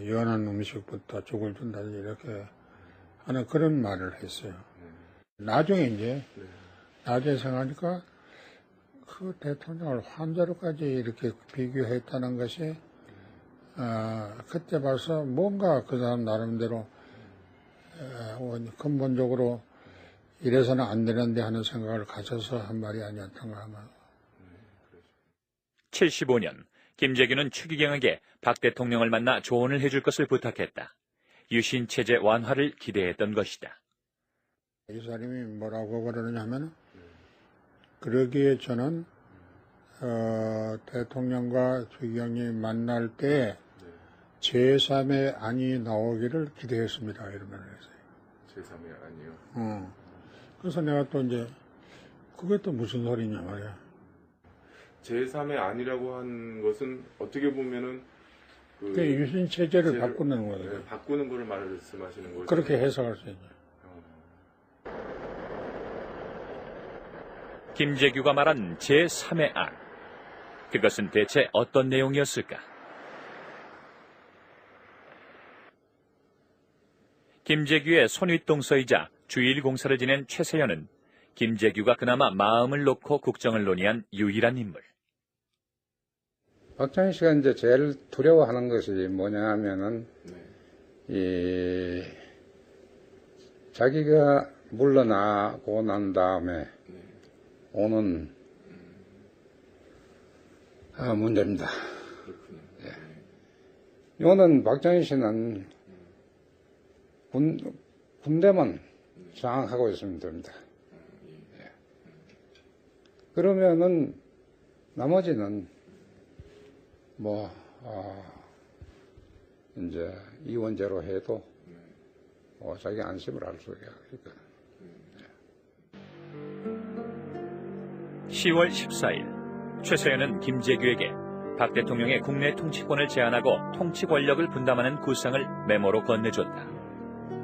연한 음식부터 죽을 준다든지 이렇게 하는 그런 말을 했어요. 나중에 생각하니까 그 대통령을 환자로까지 이렇게 비교했다는 것이 그때 봐서 뭔가 그 사람 나름대로 근본적으로 이래서는 안 되는데 하는 생각을 가져서 한 말이 아니었던가 아마. 75년 김재규는 추기경에게 박 대통령을 만나 조언을 해줄 것을 부탁했다. 유신체제 완화를 기대했던 것이다. 이 사람이 뭐라고 그러느냐면, 그러기에 저는 대통령과 추기경이 만날 때 제3의 안이 나오기를 기대했습니다. 이런 말을 했어요. 제3의 안이요? 그래서 내가 또 이제 그게 또 무슨 소리냐 말이야. 제3의 안이라고 한 것은 어떻게 보면은 그 유신 체제를 바꾸는 거예요. 네, 바꾸는 거를 말씀하시는 거죠. 그렇게 해석할 수 있죠. 김재규가 말한 제3의 안. 그것은 대체 어떤 내용이었을까? 김재규의 손윗동서이자 주일 공사를 지낸 최세현은 김재규가 그나마 마음을 놓고 국정을 논의한 유일한 인물. 박정희 씨가 이제 제일 두려워하는 것이 뭐냐 하면은, 자기가 물러나고 난 다음에 오는 문제입니다. 이거는 박정희 씨는 군대만 장악하고 있으면 됩니다. 그러면은 나머지는 이제 이원제로 해도 자기 안심을 할 수 있거든. 10월 14일 최세현은 김재규에게 박 대통령의 국내 통치권을 제한하고 통치 권력을 분담하는 구상을 메모로 건네줬다.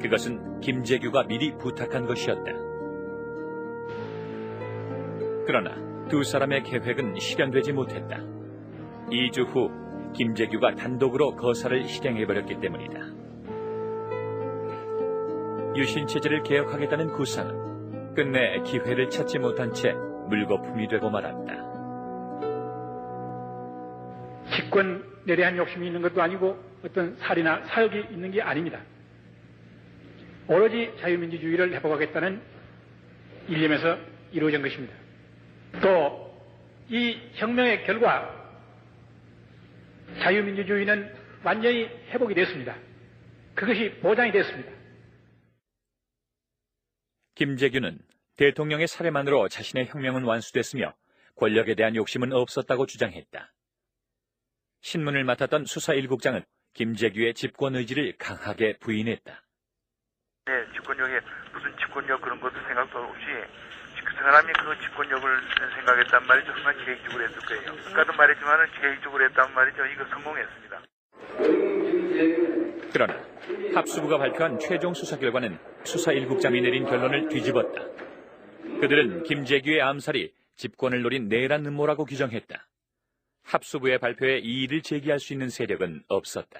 그것은 김재규가 미리 부탁한 것이었다. 그러나 두 사람의 계획은 실현되지 못했다. 2주 후 김재규가 단독으로 거사를 실행해버렸기 때문이다. 유신체제를 개혁하겠다는 구상은 끝내 기회를 찾지 못한 채 물거품이 되고 말았다. 집권에 대한 욕심이 있는 것도 아니고 어떤 살이나 사욕이 있는 게 아닙니다. 오로지 자유민주주의를 회복하겠다는 일념에서 이루어진 것입니다. 또 이 혁명의 결과 자유민주주의는 완전히 회복이 됐습니다. 그것이 보장이 됐습니다. 김재규는 대통령의 사례만으로 자신의 혁명은 완수됐으며 권력에 대한 욕심은 없었다고 주장했다. 신문을 맡았던 수사 1국장은 김재규의 집권 의지를 강하게 부인했다. 네, 집권력에 무슨 집권력 그런 것도 생각도 없이 그 사람이 그 집권력을 생각했단 말이죠. 정말 계획적으로 했을 거예요. 아까도 말했지만은 계획적으로 했단 말이죠. 이거 성공했습니다. 그러나 합수부가 발표한 최종 수사 결과는 수사 1국장이 내린 결론을 뒤집었다. 그들은 김재규의 암살이 집권을 노린 내란 음모라고 규정했다. 합수부의 발표에 이의를 제기할 수 있는 세력은 없었다.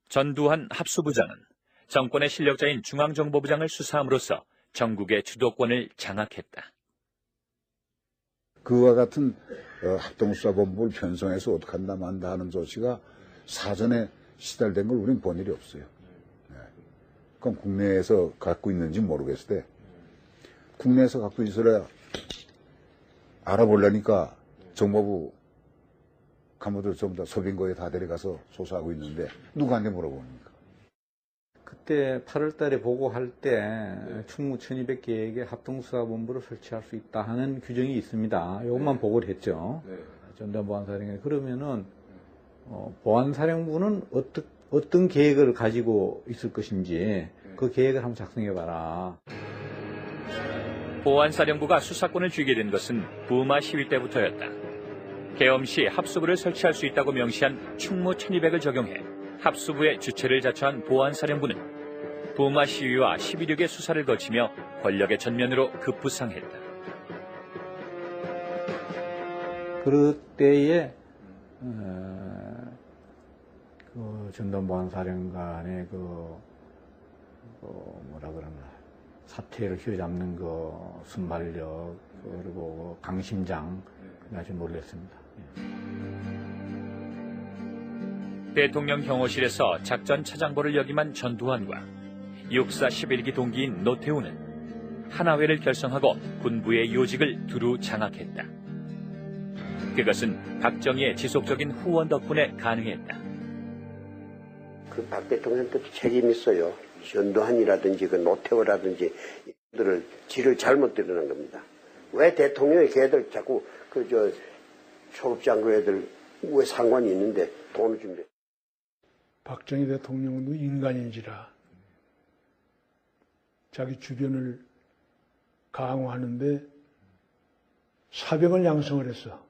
전두환 합수부장은 정권의 실력자인 중앙정보부장을 수사함으로써 전국의 주도권을 장악했다. 그와 같은 합동수사본부를 편성해서 어떻게 한다 만다 하는 조치가 사전에 시달된 걸 우리는 본 일이 없어요. 그럼 국내에서 갖고 있는지 모르겠을 때 국내에서 갖고 있어야 알아보려니까 정보부 간부들 전부 다 서빙고에 다 데려가서 조사하고 있는데 누구한테 물어봅니까? 그때 8월 달에 보고할 때 충무 1200개에게 합동수사본부를 설치할 수 있다 하는 규정이 있습니다. 이것만 보고를 했죠. 전두환 보안사령관이. 그러면은 보안사령부는 어떤 계획을 가지고 있을 것인지 그 계획을 한번 작성해봐라. 보안사령부가 수사권을 쥐게 된 것은 부마 시위 때부터였다. 계엄 시 합수부를 설치할 수 있다고 명시한 충무 1200을 적용해 합수부의 주체를 자처한 보안사령부는 부마 시위와 11.6의 수사를 거치며 권력의 전면으로 급부상했다. 그때에 그 전두환 보안사령관의 뭐라 그러나 사태를 휘어잡는 순발력 그리고 강심장 아주 놀랐습니다. 대통령 경호실에서 작전 차장보를 역임한 전두환과 육사 11기 동기인 노태우는 하나회를 결성하고 군부의 요직을 두루 장악했다. 그것은 박정희의 지속적인 후원 덕분에 가능했다. 그 박 대통령한테도 책임이 있어요. 전두환이라든지 그 노태우라든지 이들을 지를 잘못 드러낸 겁니다. 왜 대통령이 걔들 자꾸 초급장교 애들 왜 상관이 있는데 돈을 준대. 박정희 대통령도 인간인지라 자기 주변을 강화하는데 사병을 양성을 했어.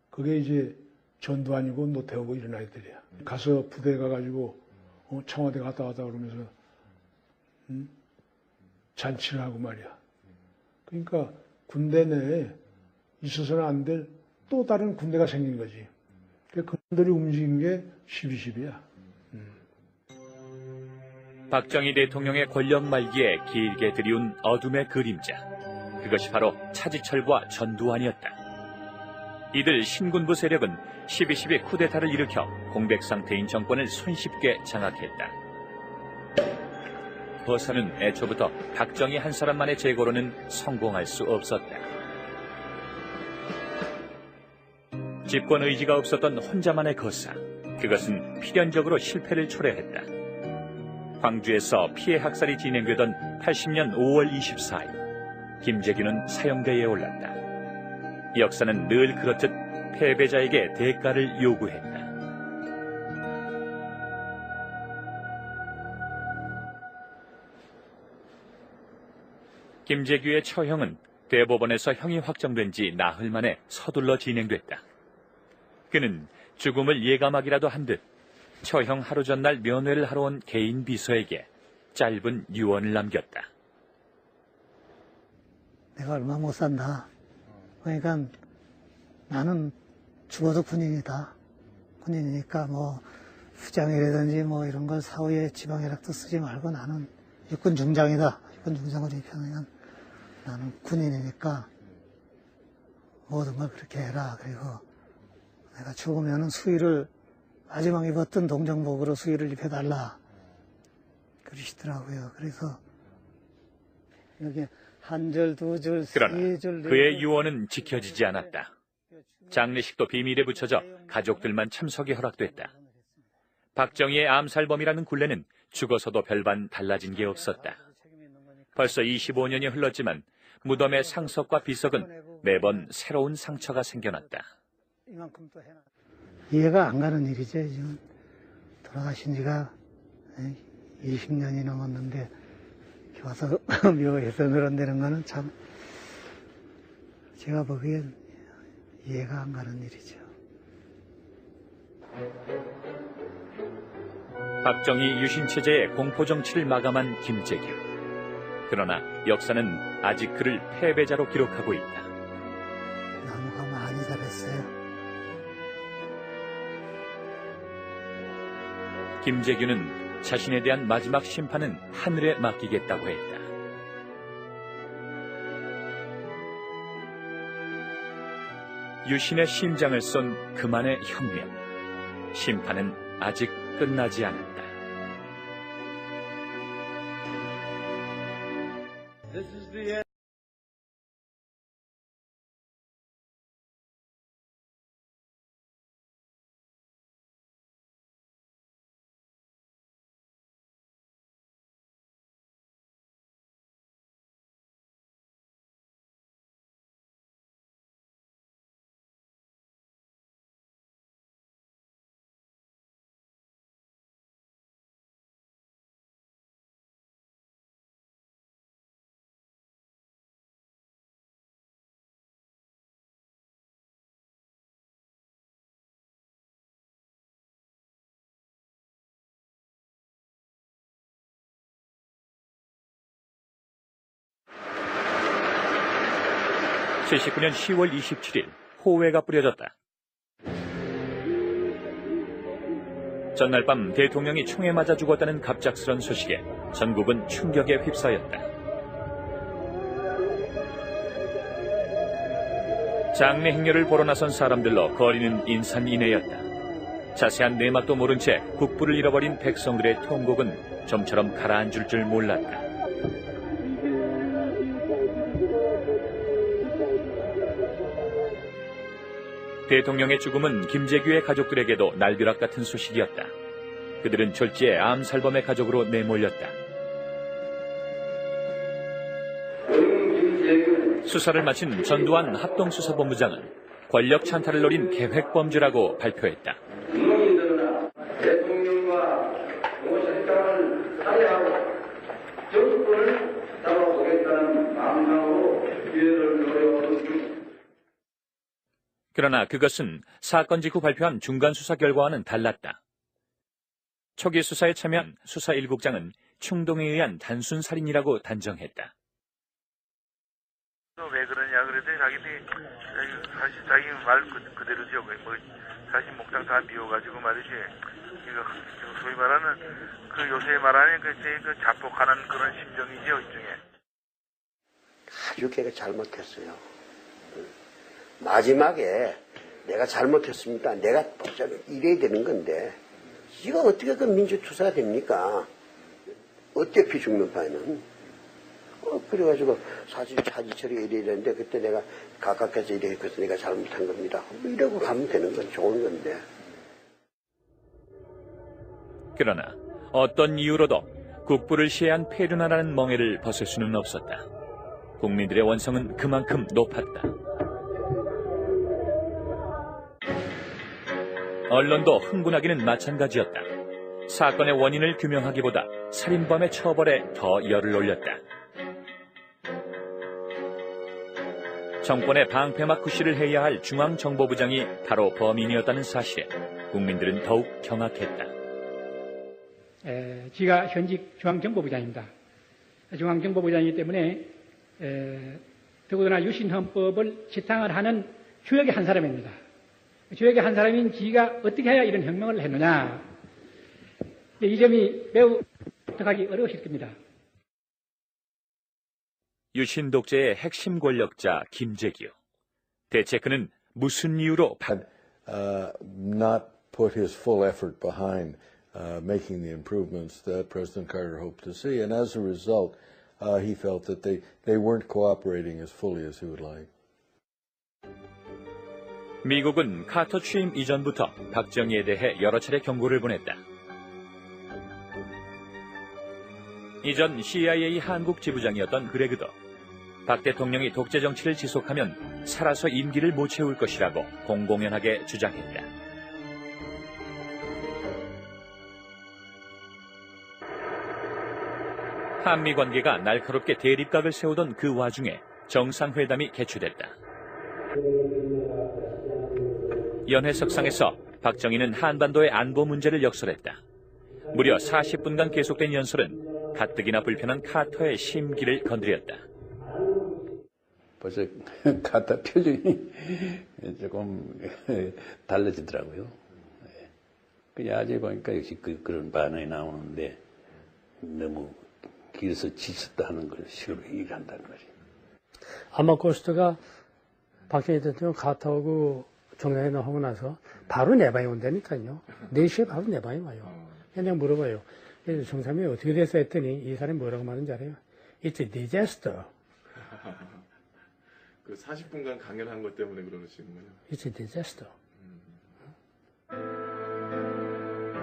그게 이제 전두환이고 노태우고 이런 아이들이야. 가서 부대 가가지고 청와대 갔다 왔다 그러면서 잔치를 하고 말이야. 그러니까 군대 내에 있어서는 안 될 또 다른 군대가 생긴 거지. 그들이 움직인 게 12.12야. 박정희 대통령의 권력 말기에 길게 들이운 어둠의 그림자. 그것이 바로 차지철과 전두환이었다. 이들 신군부 세력은 12.12 쿠데타를 일으켜 공백 상태인 정권을 손쉽게 장악했다. 거사는 애초부터 박정희 한 사람만의 제거로는 성공할 수 없었다. 집권 의지가 없었던 혼자만의 거사. 그것은 필연적으로 실패를 초래했다. 광주에서 피해 학살이 진행되던 80년 5월 24일, 김재규는 사형대에 올랐다. 역사는 늘 그렇듯 패배자에게 대가를 요구했다. 김재규의 처형은 대법원에서 형이 확정된 지 나흘 만에 서둘러 진행됐다. 그는 죽음을 예감하기라도 한 듯 처형 하루 전날 면회를 하러 온 개인 비서에게 짧은 유언을 남겼다. 내가 얼마 못 산다. 그러니까 나는 죽어도 군인이다. 군인이니까 뭐 부장이라든지 뭐 이런 걸 사후에 지방혈약도 쓰지 말고 나는 육군 중장이다. 육군 중장으로 입혀놓으면 나는 군인이니까 모든 걸 그렇게 해라. 그리고 내가 죽으면은 수의를 마지막 입었던 동정복으로 수의를 입혀달라. 그러시더라고요. 그래서 여기 한 절, 두 절, 그러나 세 절, 네 그의 절. 유언은 지켜지지 않았다. 장례식도 비밀에 붙여져 가족들만 참석이 허락됐다. 박정희의 암살범이라는 굴레는 죽어서도 별반 달라진 게 없었다. 벌써 25년이 흘렀지만 무덤의 상석과 비석은 매번 새로운 상처가 생겨났다. 이해가 안 가는 일이죠. 지금 돌아가신 지가 20년이 넘었는데 와서 묘에서 늘어내는 거는 참 제가 보기엔 이해가 안 가는 일이죠. 박정희 유신체제의 공포정치를 마감한 김재규. 그러나 역사는 아직 그를 패배자로 기록하고 있다. 나무가 많이 자랐어요. 김재규는 자신에 대한 마지막 심판은 하늘에 맡기겠다고 했다. 유신의 심장을 쏜 그만의 혁명. 심판은 아직 끝나지 않았다. (1979년 10월 27일) 호외가 뿌려졌다. 전날 밤 대통령이 총에 맞아 죽었다는 갑작스런 소식에 전국은 충격에 휩싸였다. 장례 행렬을 보러 나선 사람들로 거리는 인산인해였다. 자세한 내막도 모른 채 국부를 잃어버린 백성들의 통곡은 좀처럼 가라앉을 줄 몰랐다. 대통령의 죽음은 김재규의 가족들에게도 날벼락 같은 소식이었다. 그들은 졸지에 암살범의 가족으로 내몰렸다. 수사를 마친 전두환 합동수사본부장은 권력 찬탈을 노린 계획범죄라고 발표했다. 대통령과 공무실장을 살해하고 정권을 잡아보겠다는 망상으로 기회를 노려오는 그러나 그것은 사건 직후 발표한 중간수사 결과와는 달랐다. 초기 수사에 참여한 수사 1국장은 충동에 의한 단순 살인이라고 단정했다. 왜 그러냐 그랬더니 자기들이 사실 자기 말 그대로죠. 뭐 사실 목장 다 비워가지고 말이지. 이거 소위 말하는 그 요새 말하는 그 자폭하는 그런 심정이죠 일종의. 아주 걔가 잘못했어요. 마지막에 내가 잘못했습니다. 내가 이래야 되는 건데 이거 어떻게 그 민주투사가 됩니까? 어차피 죽는 바에는. 그래가지고 사실 차지 처리가 이래야 되는데 그때 내가 가깝게서 이래 했거든 내가 잘못한 겁니다. 이러고 가면 되는 건 좋은 건데. 그러나 어떤 이유로도 국부를 시해한 폐륜하라는 멍해를 벗을 수는 없었다. 국민들의 원성은 그만큼 높았다. 언론도 흥분하기는 마찬가지였다. 사건의 원인을 규명하기보다 살인범의 처벌에 더 열을 올렸다. 정권의 방패막 구실을 해야 할 중앙정보부장이 바로 범인이었다는 사실에 국민들은 더욱 경악했다. 지가 현직 중앙정보부장입니다. 중앙정보부장이기 때문에 더구나 유신헌법을 지탕을 하는 주역의 한 사람입니다. 주역의 한 사람인 지가 어떻게 해야 이런 혁명을 했느냐. 이 점이 매우 해석하기 어려우실 겁니다. 유신 독재의 핵심 권력자 김재규. 대체 그는 무슨 이유로 not put his full effort behind making the improvements that President Carter hoped to see, and as a result, he felt that they weren't cooperating as fully as he would like. 미국은 카터 취임 이전부터 박정희에 대해 여러 차례 경고를 보냈다. 이전 CIA 한국 지부장이었던 그레그도 박 대통령이 독재 정치를 지속하면 살아서 임기를 못 채울 것이라고 공공연하게 주장했다. 한미 관계가 날카롭게 대립각을 세우던 그 와중에 정상회담이 개최됐다. 연회석상에서 박정희는 한반도의 안보 문제를 역설했다. 무려 40분간 계속된 연설은 가뜩이나 불편한 카터의 심기를 건드렸다. 벌써 카터 표정이 조금 달라지더라고요. 그냥 아직 보니까 역시 그런 반응이 나오는데 너무 길에서 지쳤다 하는 걸 식으로 얘기를 한다는 거지. 아마 코스트가 박정희 대통령 카터하고 정상회담 하고 나서 바로 내방이 온다니까요. 4시에 바로 내방이 와요. 그냥 물어봐요. 그래서 정상회담이 어떻게 됐어 했더니 이 사람이 뭐라고 말하는지 알아요? It's a disaster. 그 40분간 강연한 것 때문에 그러시는군요. It's a disaster.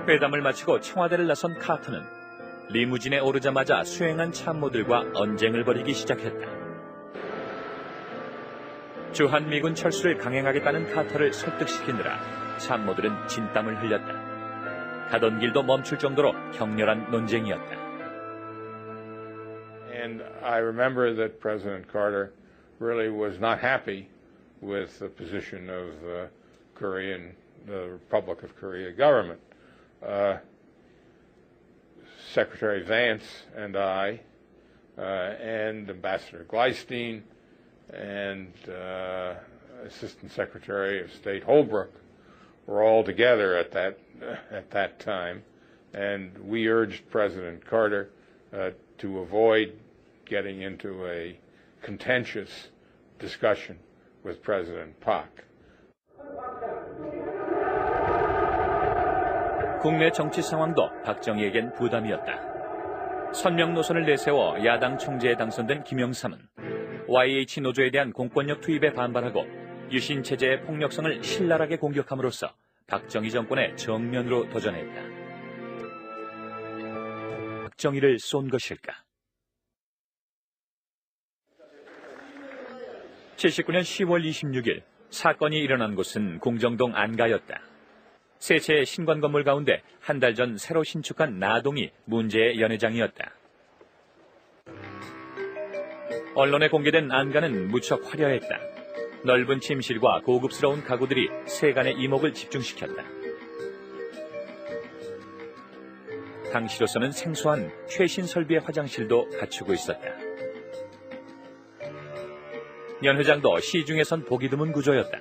회담을 마치고 청와대를 나선 카터는 리무진에 오르자마자 수행한 참모들과 언쟁을 벌이기 시작했다. 주한미군 철수를 강행하겠다는 카터를 설득시키느라 참모들은 진땀을 흘렸다. 가던 길도 멈출 정도로 격렬한 논쟁이었다. And I remember that President Carter really was not happy with the position of the Republic of Korea government. Secretary Vance and I, and Ambassador Gleistein, and Assistant Secretary of State Holbrooke were all together at that time, and we urged President Carter to avoid getting into a contentious discussion with President Park. 국내 정치 상황도 박정희에겐 부담이었다. 선명 노선을 내세워 야당 총재에 당선된 김영삼은 YH 노조에 대한 공권력 투입에 반발하고 유신 체제의 폭력성을 신랄하게 공격함으로써 박정희 정권의 정면으로 도전했다. 박정희를 쏜 것일까? 79년 10월 26일 사건이 일어난 곳은 공정동 안가였다. 세 채의 신관 건물 가운데 한 달 전 새로 신축한 나동이 문제의 연회장이었다. 언론에 공개된 안가는 무척 화려했다. 넓은 침실과 고급스러운 가구들이 세간의 이목을 집중시켰다. 당시로서는 생소한 최신 설비의 화장실도 갖추고 있었다. 연회장도 시중에선 보기 드문 구조였다.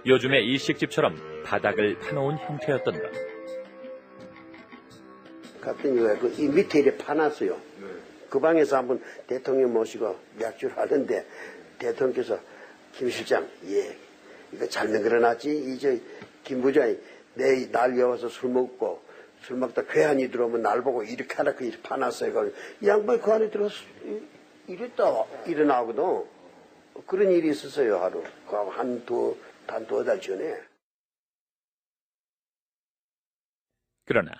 요즘의 일식집처럼 바닥을 파놓은 형태였던 것. 같은 경우에 이 밑에 이렇게 파놨어요. 그 방에서 한번 대통령 모시고 약주를 하는데 대통령께서 김 실장, 예, 이거 잘 만들어놨지. 이제 김 부장이 날 여와서 술 먹다 괴한이 들어오면 날 보고 이렇게 하라 그 이렇게 파놨어요. 이 양반이 그 안에 들어가서 이랬다 일어나거든. 그런 일이 있었어요 하루. 한 두어 달 전에. 그러나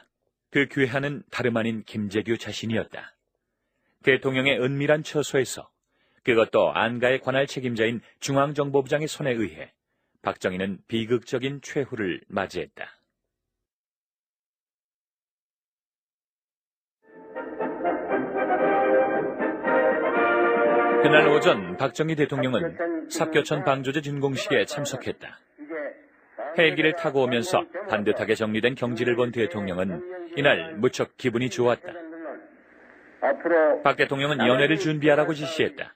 그 괴한은 다름 아닌 김재규 자신이었다. 대통령의 은밀한 처소에서, 그것도 안가의 관할 책임자인 중앙정보부장의 손에 의해 박정희는 비극적인 최후를 맞이했다. 그날 오전 박정희 대통령은 삽교천 방조제 준공식에 참석했다. 헬기를 타고 오면서 반듯하게 정리된 경지를 본 대통령은 이날 무척 기분이 좋았다. 박 대통령은 연회를 준비하라고 지시했다.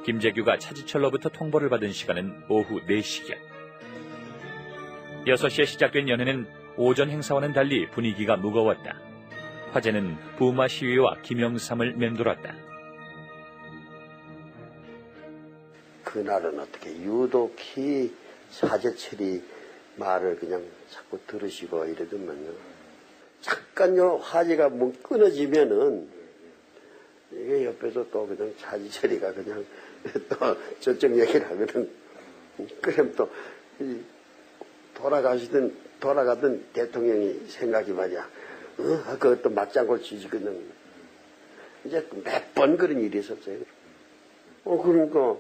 김재규가 차지철로부터 통보를 받은 시간은 오후 4시경. 6시에 시작된 연회는 오전 행사와는 달리 분위기가 무거웠다. 화제는 부마 시위와 김영삼을 맴돌았다. 그날은 어떻게 유독히 사제철이 말을 그냥 자꾸 들으시고 이러더만요. 잠깐요 화제가 뭐 끊어지면은 이게 옆에서 또 그냥 사제철이가 그냥 또 저쪽 얘기를 하거든. 그럼 또 돌아가던 대통령이 생각이 말이야. 그것도 맞장구를 치시거든. 이제 몇 번 그런 일이 있었어요. 그러니까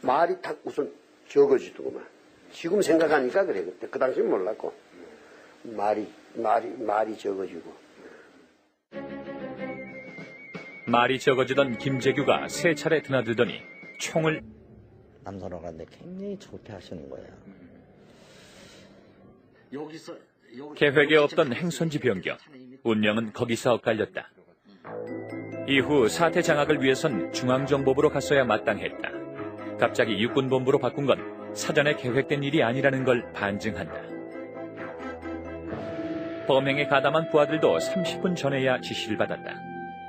말이 탁 우선 적어지더구만. 지금 생각하니까 그래. 그때 그 당시는 몰랐고 말이 적어지고. 말이 적어지던 김재규가 3차례 드나들더니 총을 남선호가 근데 굉장히 좋게 하시는 거예요. 계획에 없던 행선지 변경. 운명은 거기서 엇갈렸다. 이후 사태 장악을 위해선 중앙정보부로 갔어야 마땅했다. 갑자기 육군본부로 바꾼 건 사전에 계획된 일이 아니라는 걸 반증한다. 범행에 가담한 부하들도 30분 전에야 지시를 받았다.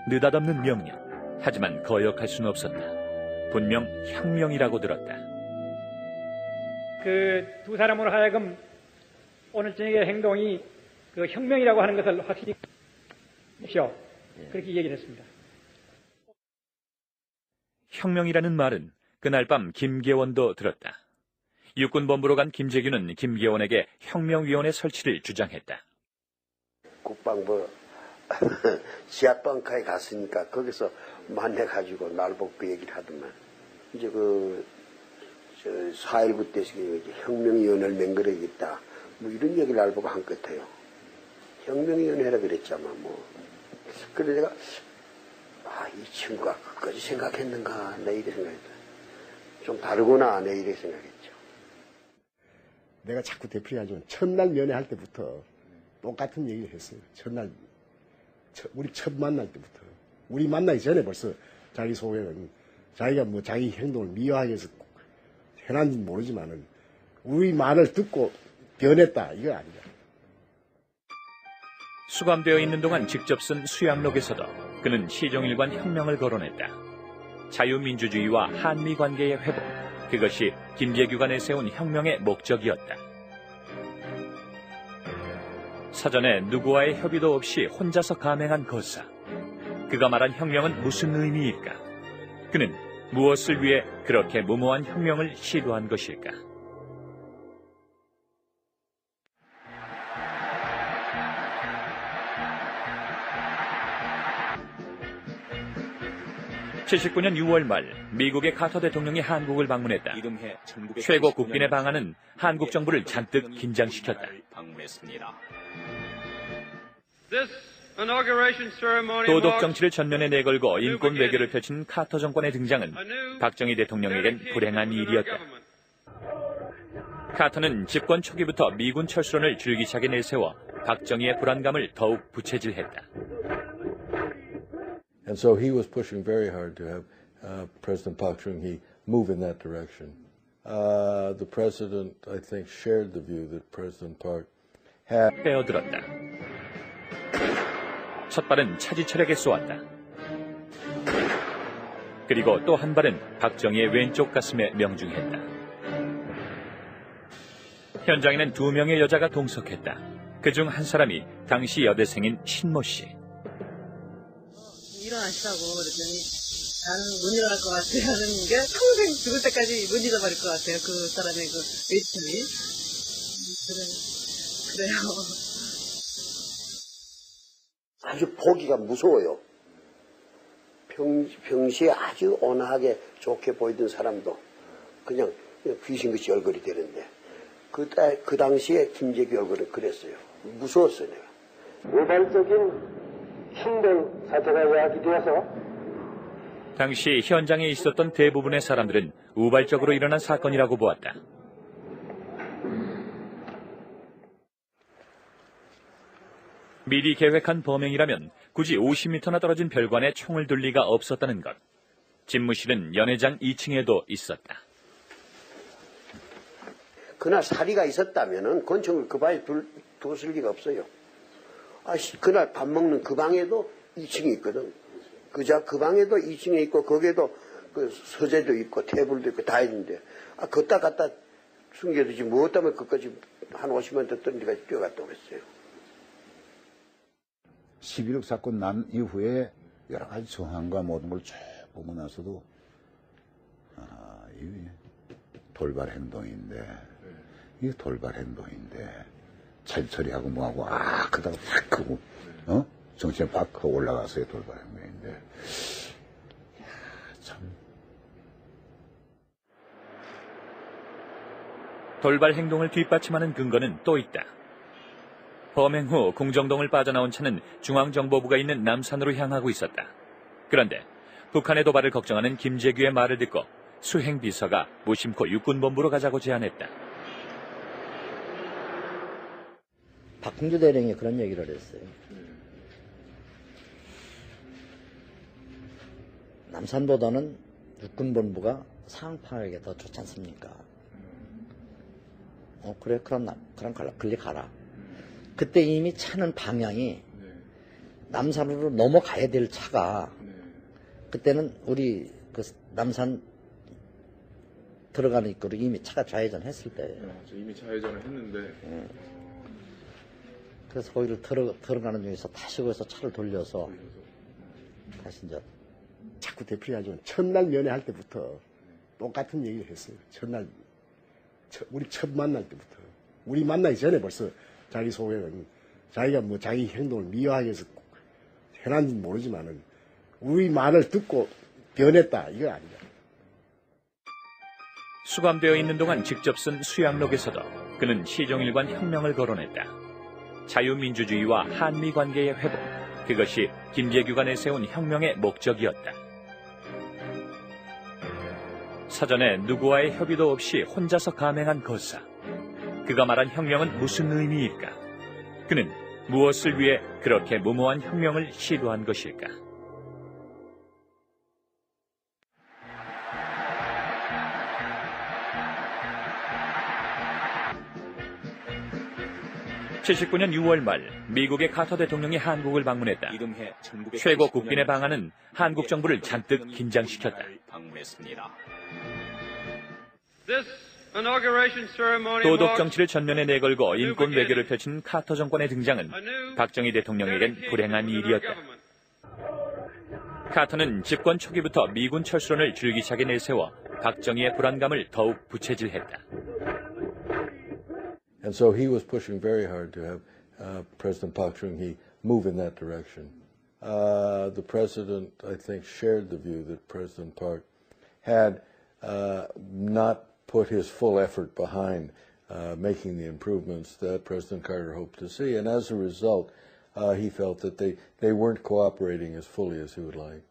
느닷없는 명령. 하지만 거역할 수는 없었다. 분명 혁명이라고 들었다. 그 두 사람으로 하여금 오늘 저녁의 행동이 그 혁명이라고 하는 것을 확실히 하십시오. 그렇게 얘기를 했습니다. 혁명이라는 말은 그날 밤 김계원도 들었다. 육군본부로 간 김재규는 김계원에게 혁명위원회 설치를 주장했다. 국방부 지하방카에 갔으니까 거기서 만나가지고 날 보고 그 얘기를 하더만. 이제 4.19 때 혁명위원회를 맹글어야겠다. 뭐 이런 얘기를 날 보고 한 것 같아요. 혁명위원회라 그랬잖아 뭐. 그래서 내가 이 친구가 그까지 생각했는가 내 이래 생각했다. 좀 다르구나 내 이래 생각했죠. 내가 자꾸 되풀이하지만 첫날 면회할 때부터 똑같은 얘기를 했어요. 첫날 우리 첫 만날 때부터 우리 만나기 전에 벌써 자기 소개는 자기가 뭐 자기 행동을 미화하기 위해서 해놨는지 모르지만은 우리 말을 듣고 변했다 이거 아니야. 수감되어 있는 동안 직접 쓴 수양록에서도 그는 시종일관 혁명을 거론했다. 자유민주주의와 한미 관계의 회복, 그것이 김재규가 내세운 혁명의 목적이었다. 사전에 누구와의 협의도 없이 혼자서 감행한 거사. 그가 말한 혁명은 무슨 의미일까? 그는 무엇을 위해 그렇게 무모한 혁명을 시도한 것일까? (79년 6월) 말 미국의 카터 대통령이 한국을 방문했다. 최고 국빈의 방한은 한국 정부를 잔뜩 긴장시켰다. 도덕 정치를 전면에 내걸고 인권 외교를 펼친 카터 정권의 등장은 박정희 대통령에겐 불행한 일이었다. 카터는 집권 초기부터 미군 철수론을 줄기차게 내세워 박정희의 불안감을 더욱 부채질했다. And so he was pushing very hard to have President Park Chung-hee move in that direction. The president, I think, shared the view that President Park had. 빼어들었다. 첫 발은 차지철에게 쏘았다. 그리고 또 한 발은 박정희의 왼쪽 가슴에 명중했다. 현장에는 2명의 여자가 동석했다. 그중 한 사람이 당시 여대생인 신모 씨. 일어나시라고 그랬더니 나는 못 일어날 것 같아 하는 게 평생 죽을 때까지 못 잊어버릴 것 같아요. 그 사람의 그 외침이. 그래요. 아주 보기가 무서워요. 평시에 아주 온화하게 좋게 보이던 사람도 그냥 귀신같이 얼굴이 되는데 그 당시에 김재규 얼굴은 그랬어요. 무서웠어요. 내가. 우발적인 흉병 사태가 야기되어서 당시 현장에 있었던 대부분의 사람들은 우발적으로 일어난 사건이라고 보았다. 미리 계획한 범행이라면 굳이 50m나 떨어진 별관에 총을 둘 리가 없었다는 것. 집무실은 연회장 2층에도 있었다. 그날 사리가 있었다면은 권총을 그 방에 뒀을 리가 없어요. 그날 밥 먹는 그 방에도 2층에 있거든. 그 방에도 2층에 있고 거기에도 그 서재도 있고 테이블도 있고 다 있는데 걷다 갔다 숨겨두지 뭐 때문에 그까지 한 50만 더 뜬 데가 뛰어갔다고 했어요. 11.6 사건 난 이후에 여러 가지 정황과 모든 걸 쭉 보고 나서도 이게 돌발 행동인데 이게 돌발 행동인데 처리하고 뭐하고 그다가 확 크고 정신에 팍 하고 올라가서의 돌발 행동인데 참. 돌발 행동을 뒷받침하는 근거는 또 있다. 범행 후 공정동을 빠져나온 차는 중앙정보부가 있는 남산으로 향하고 있었다. 그런데 북한의 도발을 걱정하는 김재규의 말을 듣고 수행비서가 무심코 육군본부로 가자고 제안했다. 박흥주 대령이 그런 얘기를 했어요. 남산보다는 육군본부가 상황파악에 더 좋지 않습니까? 그래, 그럼 글리 가라. 그때 이미 차는 방향이 남산으로 넘어가야 될 차가 그때는 우리 그 남산 들어가는 입구로 이미 차가 좌회전했을 때예요. 이미 좌회전을 했는데. 그래서 거기를 들어가는 중에서 다시 거기서 차를 돌려서 다시 이제 자꾸 되풀이하지만 첫날 면회할 때부터 똑같은 얘기를 했어요. 첫날 우리 첫 만날 때부터 우리 만나기 전에 벌써 자기 소개는 자기가 뭐 자기 행동을 미화하기 위해서 해놨는지 모르지만은 우리 말을 듣고 변했다 이거 아니다. 수감되어 있는 동안 직접 쓴 수양록에서도 그는 시종일관 혁명을 거론했다. 자유민주주의와 한미 관계의 회복, 그것이 김재규가 내세운 혁명의 목적이었다. 사전에 누구와의 협의도 없이 혼자서 감행한 거사. 그가 말한 혁명은 무슨 의미일까? 그는 무엇을 위해 그렇게 무모한 혁명을 시도한 것일까? (1979년 6월) 말 미국의 카터 대통령이 한국을 방문했다. 최고 국빈의 방한은 한국 정부를 잔뜩 긴장시켰다. 도덕 정치를 전면에 내걸고 인권 외교를 펼친 카터 정권의 등장은 박정희 대통령에겐 불행한 일이었다. 카터는 집권 초기부터 미군 철수론을 줄기차게 내세워 박정희의 불안감을 더욱 부채질했다. And so he was pushing very hard to have President Park Chung-hee move in that direction. The president, I think, shared the view that President Park had not put his full effort behind making the improvements that President Carter hoped to see. And as a result, he felt that they weren't cooperating as fully as he would like.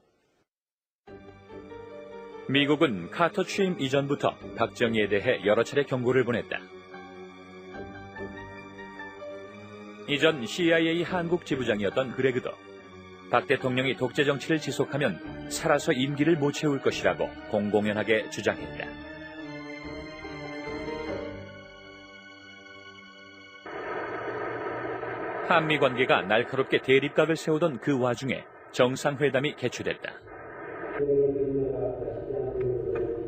미국은 카터 취임 이전부터 박정희에 대해 여러 차례 경고를 보냈다. 이전 CIA 한국 지부장이었던 그레그도 박 대통령이 독재 정치를 지속하면 살아서 임기를 못 채울 것이라고 공공연하게 주장했다. 한미 관계가 날카롭게 대립각을 세우던 그 와중에 정상회담이 개최됐다.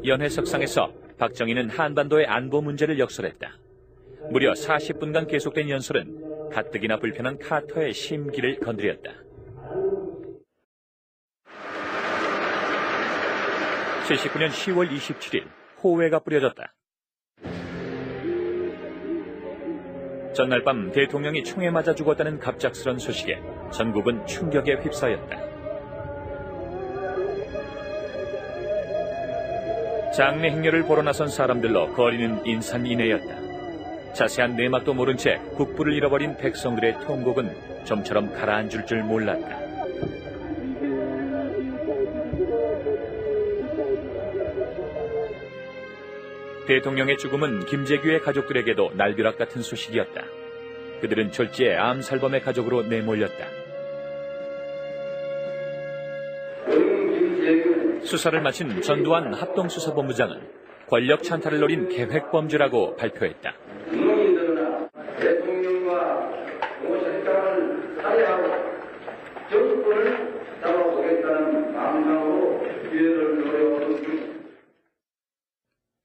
연회석상에서 박정희는 한반도의 안보 문제를 역설했다. 무려 40분간 계속된 연설은 가뜩이나 불편한 카터의 심기를 건드렸다. 79년 10월 27일 호외가 뿌려졌다. 전날 밤 대통령이 총에 맞아 죽었다는 갑작스런 소식에 전국은 충격에 휩싸였다. 장례 행렬을 보러 나선 사람들로 거리는 인산인해였다. 자세한 내막도 모른 채 국부를 잃어버린 백성들의 통곡은 좀처럼 가라앉을 줄 몰랐다. 대통령의 죽음은 김재규의 가족들에게도 날벼락 같은 소식이었다. 그들은 졸지에 암살범의 가족으로 내몰렸다. 수사를 마친 전두환 합동수사본부장은 권력 찬탈을 노린 계획범죄라고 발표했다. 국민들은 대통령과 공무실장을 살해하고 정권을 잡아보겠다는 망상으로 기회를 노려오는.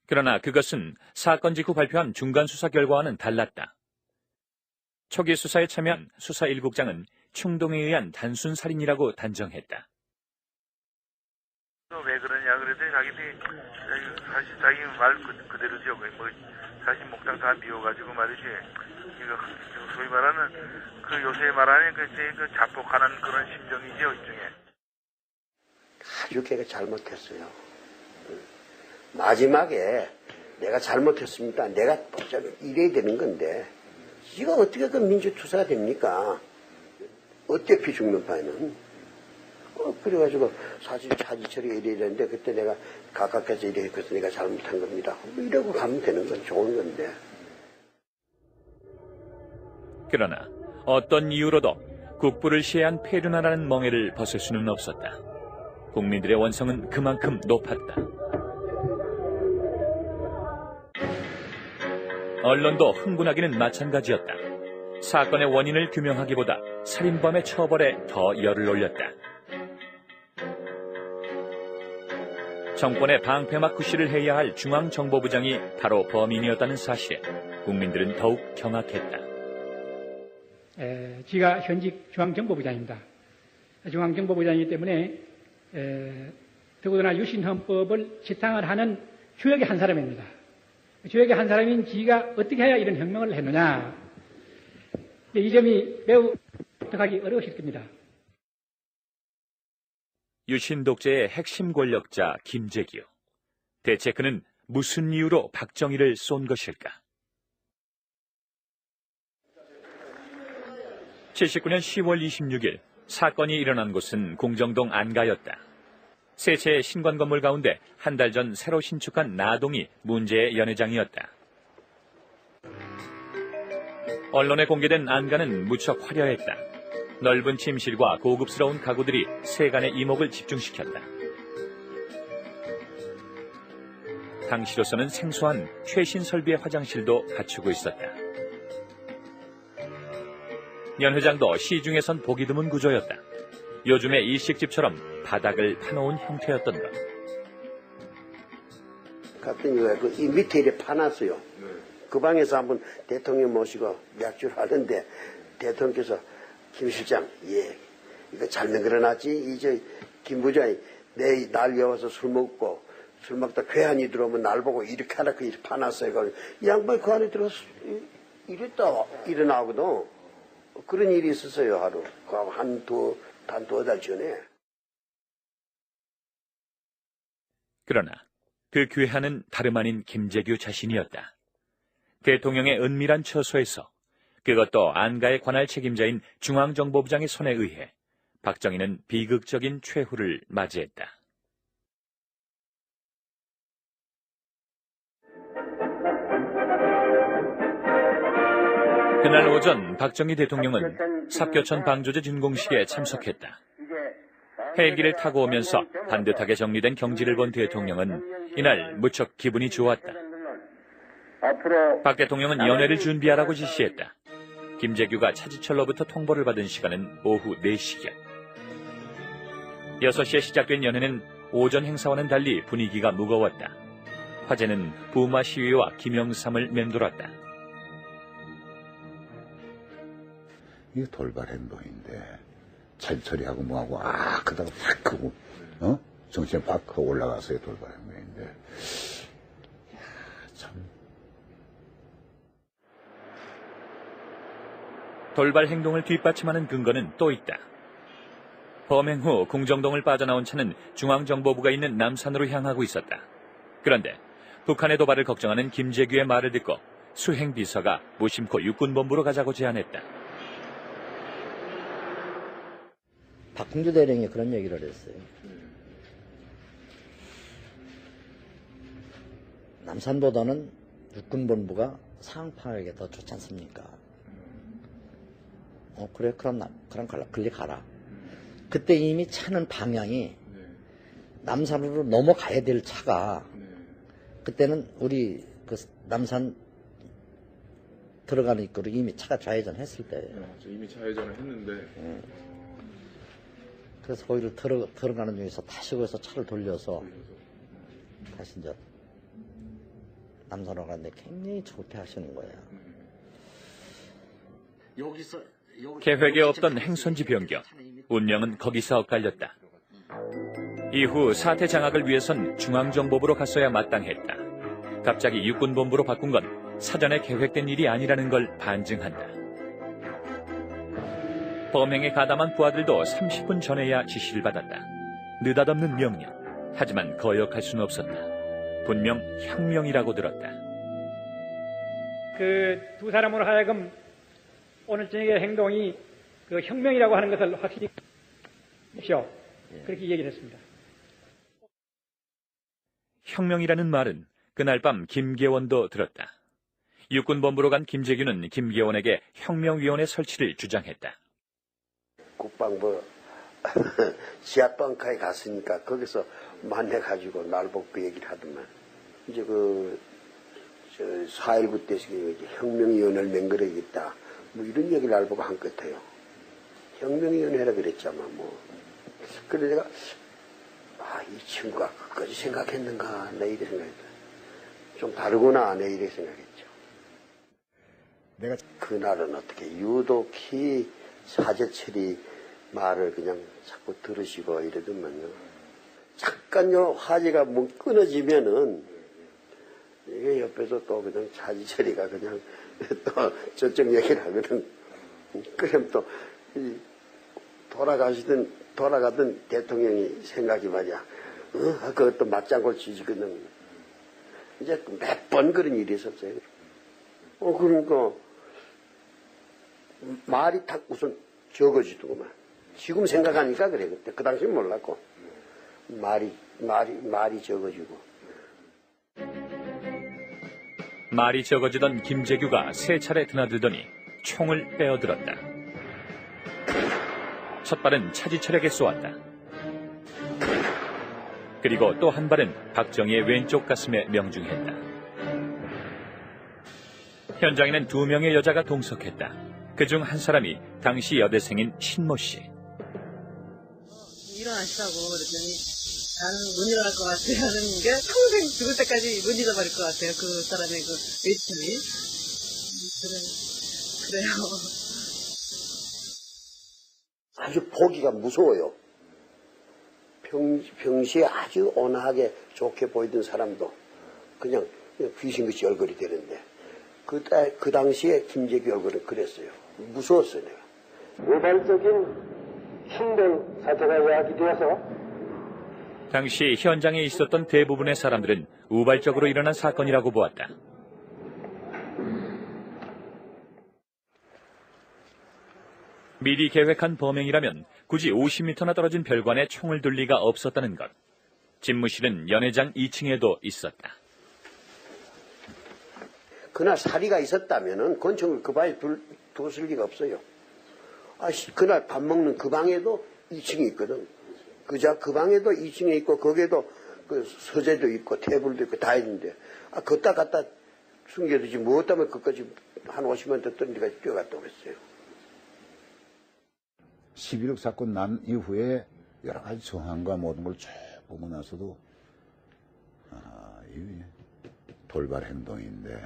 그러나 그것은 사건 직후 발표한 중간수사 결과와는 달랐다. 초기 수사에 참여한 수사 1국장은 충동에 의한 단순 살인이라고 단정했다. 왜 그러냐 그랬더니 자기들이 사실 자기 말 그대로죠. 뭐 사실 목장 다 비워가지고 말이지. 이거 소위 말하는 그 요새 말하는 그 자폭하는 그런 심정이죠 일종의. 아주 걔가 잘못했어요. 마지막에 내가 잘못했습니다. 내가 이래야 되는 건데 이거 어떻게 그 민주투사가 됩니까? 어차피 죽는 바에는. 그래가지고 사실 차지 처리가 이래야 되는데 그때 내가 가깝게서 이래 했거든 내가 잘못한 겁니다. 이러고 가면 되는 건 좋은 건데. 그러나 어떤 이유로도 국부를 시해한 폐륜하라는 멍해를 벗을 수는 없었다. 국민들의 원성은 그만큼 높았다. 언론도 흥분하기는 마찬가지였다. 사건의 원인을 규명하기보다 살인범의 처벌에 더 열을 올렸다. 정권의 방패막 구실을 해야 할 중앙정보부장이 바로 범인이었다는 사실에 국민들은 더욱 경악했다. 지가 현직 중앙정보부장입니다. 중앙정보부장이기 때문에 더구나 유신헌법을 지탕을 하는 주역의 한 사람입니다. 주역의 한 사람인 지가 어떻게 해야 이런 혁명을 했느냐. 이 점이 매우 납득하기 어려우실 겁니다. 유신 독재의 핵심 권력자 김재규. 대체 그는 무슨 이유로 박정희를 쏜 것일까? 79년 10월 26일 사건이 일어난 곳은 공정동 안가였다. 세 채의 신관 건물 가운데 한 달 전 새로 신축한 나동이 문제의 연회장이었다. 언론에 공개된 안가는 무척 화려했다. 넓은 침실과 고급스러운 가구들이 세간의 이목을 집중시켰다. 당시로서는 생소한 최신 설비의 화장실도 갖추고 있었다. 연회장도 시중에선 보기 드문 구조였다. 요즘의 일식집처럼 바닥을 파놓은 형태였던 것. 갔더니 이 밑에 이렇게 파놨어요. 그 방에서 한번 대통령 모시고 약주를 하는데 대통령께서 김 실장, 예, 이거 잘 만들어놨지? 이제 김 부장이 날 여와서 술 먹다 괴한이 들어오면 날 보고 이렇게 하라 그 이렇게 파놨어요. 이 양반이 그 안에 들어가서 이랬다 일어나거든. 그런 일이 있었어요, 하루. 한 두어 달 전에. 그러나 그 괴한은 다름 아닌 김재규 자신이었다. 대통령의 은밀한 처소에서, 그것도 안가의 관할 책임자인 중앙정보부장의 손에 의해 박정희는 비극적인 최후를 맞이했다. 그날 오전 박정희 대통령은 삽교천 방조제 준공식에 참석했다. 헬기를 타고 오면서 반듯하게 정리된 경지를 본 대통령은 이날 무척 기분이 좋았다. 박 대통령은 연회를 준비하라고 지시했다. 김재규가 차지철로부터 통보를 받은 시간은 오후 4시경. 6시에 시작된 연회는 오전 행사와는 달리 분위기가 무거웠다. 화제는 부마 시위와 김영삼을 맴돌았다. 이게 돌발 행동인데 차지처리하고 뭐하고 그다가 팍 하고 정신에 팍 하고 올라가서의 돌발 행동인데 참. 돌발 행동을 뒷받침하는 근거는 또 있다. 범행 후 공정동을 빠져나온 차는 중앙정보부가 있는 남산으로 향하고 있었다. 그런데 북한의 도발을 걱정하는 김재규의 말을 듣고 수행비서가 무심코 육군본부로 가자고 제안했다. 박홍주 대령이 그런 얘기를 했어요. 남산보다는 육군본부가 상황파악에 더 좋지 않습니까? 그래, 그럼 갈리 가라. 그때 이미 차는 방향이 남산으로 넘어가야 될 차가 그때는 우리 그 남산 들어가는 입구로 이미 차가 좌회전했을 때예요. 이미 좌회전을 했는데 그래서 거기를 들어가는 중에서 다시 거기서 차를 돌려서 다시 이제 남산으로 가는데 굉장히 좋게 하시는 거예요. 계획에 없던 행선지 변경, 운명은 거기서 엇갈렸다. 이후 사태 장악을 위해선 중앙정보부로 갔어야 마땅했다. 갑자기 육군본부로 바꾼 건 사전에 계획된 일이 아니라는 걸 반증한다. 범행에 가담한 부하들도 30분 전에야 지시를 받았다. 느닷없는 명령. 하지만 거역할 수는 없었다. 분명 혁명이라고 들었다. 그 두 사람으로 하여금 오늘 저녁의 행동이 그 혁명이라고 하는 것을 확실히 하십시오. 그렇게 얘기를 했습니다. 혁명이라는 말은 그날 밤 김계원도 들었다. 육군본부로 간 김재규는 김계원에게 혁명위원회 설치를 주장했다. 국방부 지하방카에 갔으니까 거기서 만나가지고 날 보고 그 얘기를 하더만 이제 그 4.19 때 혁명위원회를 맹글어야겠다 뭐 이런 얘기를 날 보고 한 것 같아요. 혁명위원회라 그랬잖아 뭐. 그래 내가 이 친구가 그까지 생각했는가 내 이래 생각했다. 좀 다르구나 내 이래 생각했죠. 내가 그날은 어떻게 유독히 사제철이 말을 그냥 자꾸 들으시고 이러더만요. 잠깐요 화제가 뭐 끊어지면은 이게 옆에서 또 그냥 사제철이가 그냥 또 저쪽 얘기를 하거든. 그럼 또 돌아가던 대통령이 생각이 말이야. 그것도 맞장구를 치시거든. 이제 몇 번 그런 일이 있었어요. 그러니까 말이 딱 우선 적어지더구만. 지금 생각하니까 그래. 그때 그 당시는 몰랐고 말이 적어지고. 말이 적어지던 김재규가 세 차례 드나들더니 총을 빼어들었다. 첫 발은 차지철에게 쏘았다. 그리고 또 한 발은 박정희의 왼쪽 가슴에 명중했다. 현장에는 2명의 여자가 동석했다. 그중 한 사람이 당시 여대생인 신모 씨. 일어나시라고 그랬더니 나는 못 일어날 것 같아 하는 게 평생 죽을 때까지 못 잊어버릴 것 같아요. 그 사람의 그 외침이. 그래요. 아주 보기가 무서워요. 평시에 아주 온화하게 좋게 보이던 사람도 그냥 귀신같이 얼굴이 되는데 그 당시에 김재규 얼굴은 그랬어요. 무서웠어요 내가. 우발적인 충돌 사태가 야기되어서 당시 현장에 있었던 대부분의 사람들은 우발적으로 일어난 사건이라고 보았다. 미리 계획한 범행이라면 굳이 50m나 떨어진 별관에 총을 둘 리가 없었다는 것. 집무실은 연회장 2층에도 있었다. 그날 사리가 있었다면은 권총을 그 방에 뒀을 리가 없어요. 그날 밥 먹는 그 방에도 2층에 있거든. 그 방에도 2층에 있고 거기에도 그 서재도 있고 테이블도 있고 다 있는데 걷다 갖다 숨겨두지 못하면 그까지 한 50만 더 뜬 데가 뛰어갔다고 했어요. 11.6 사건 난 이후에 여러 가지 정황과 모든 걸 쭉 보고 나서도 이 돌발 행동인데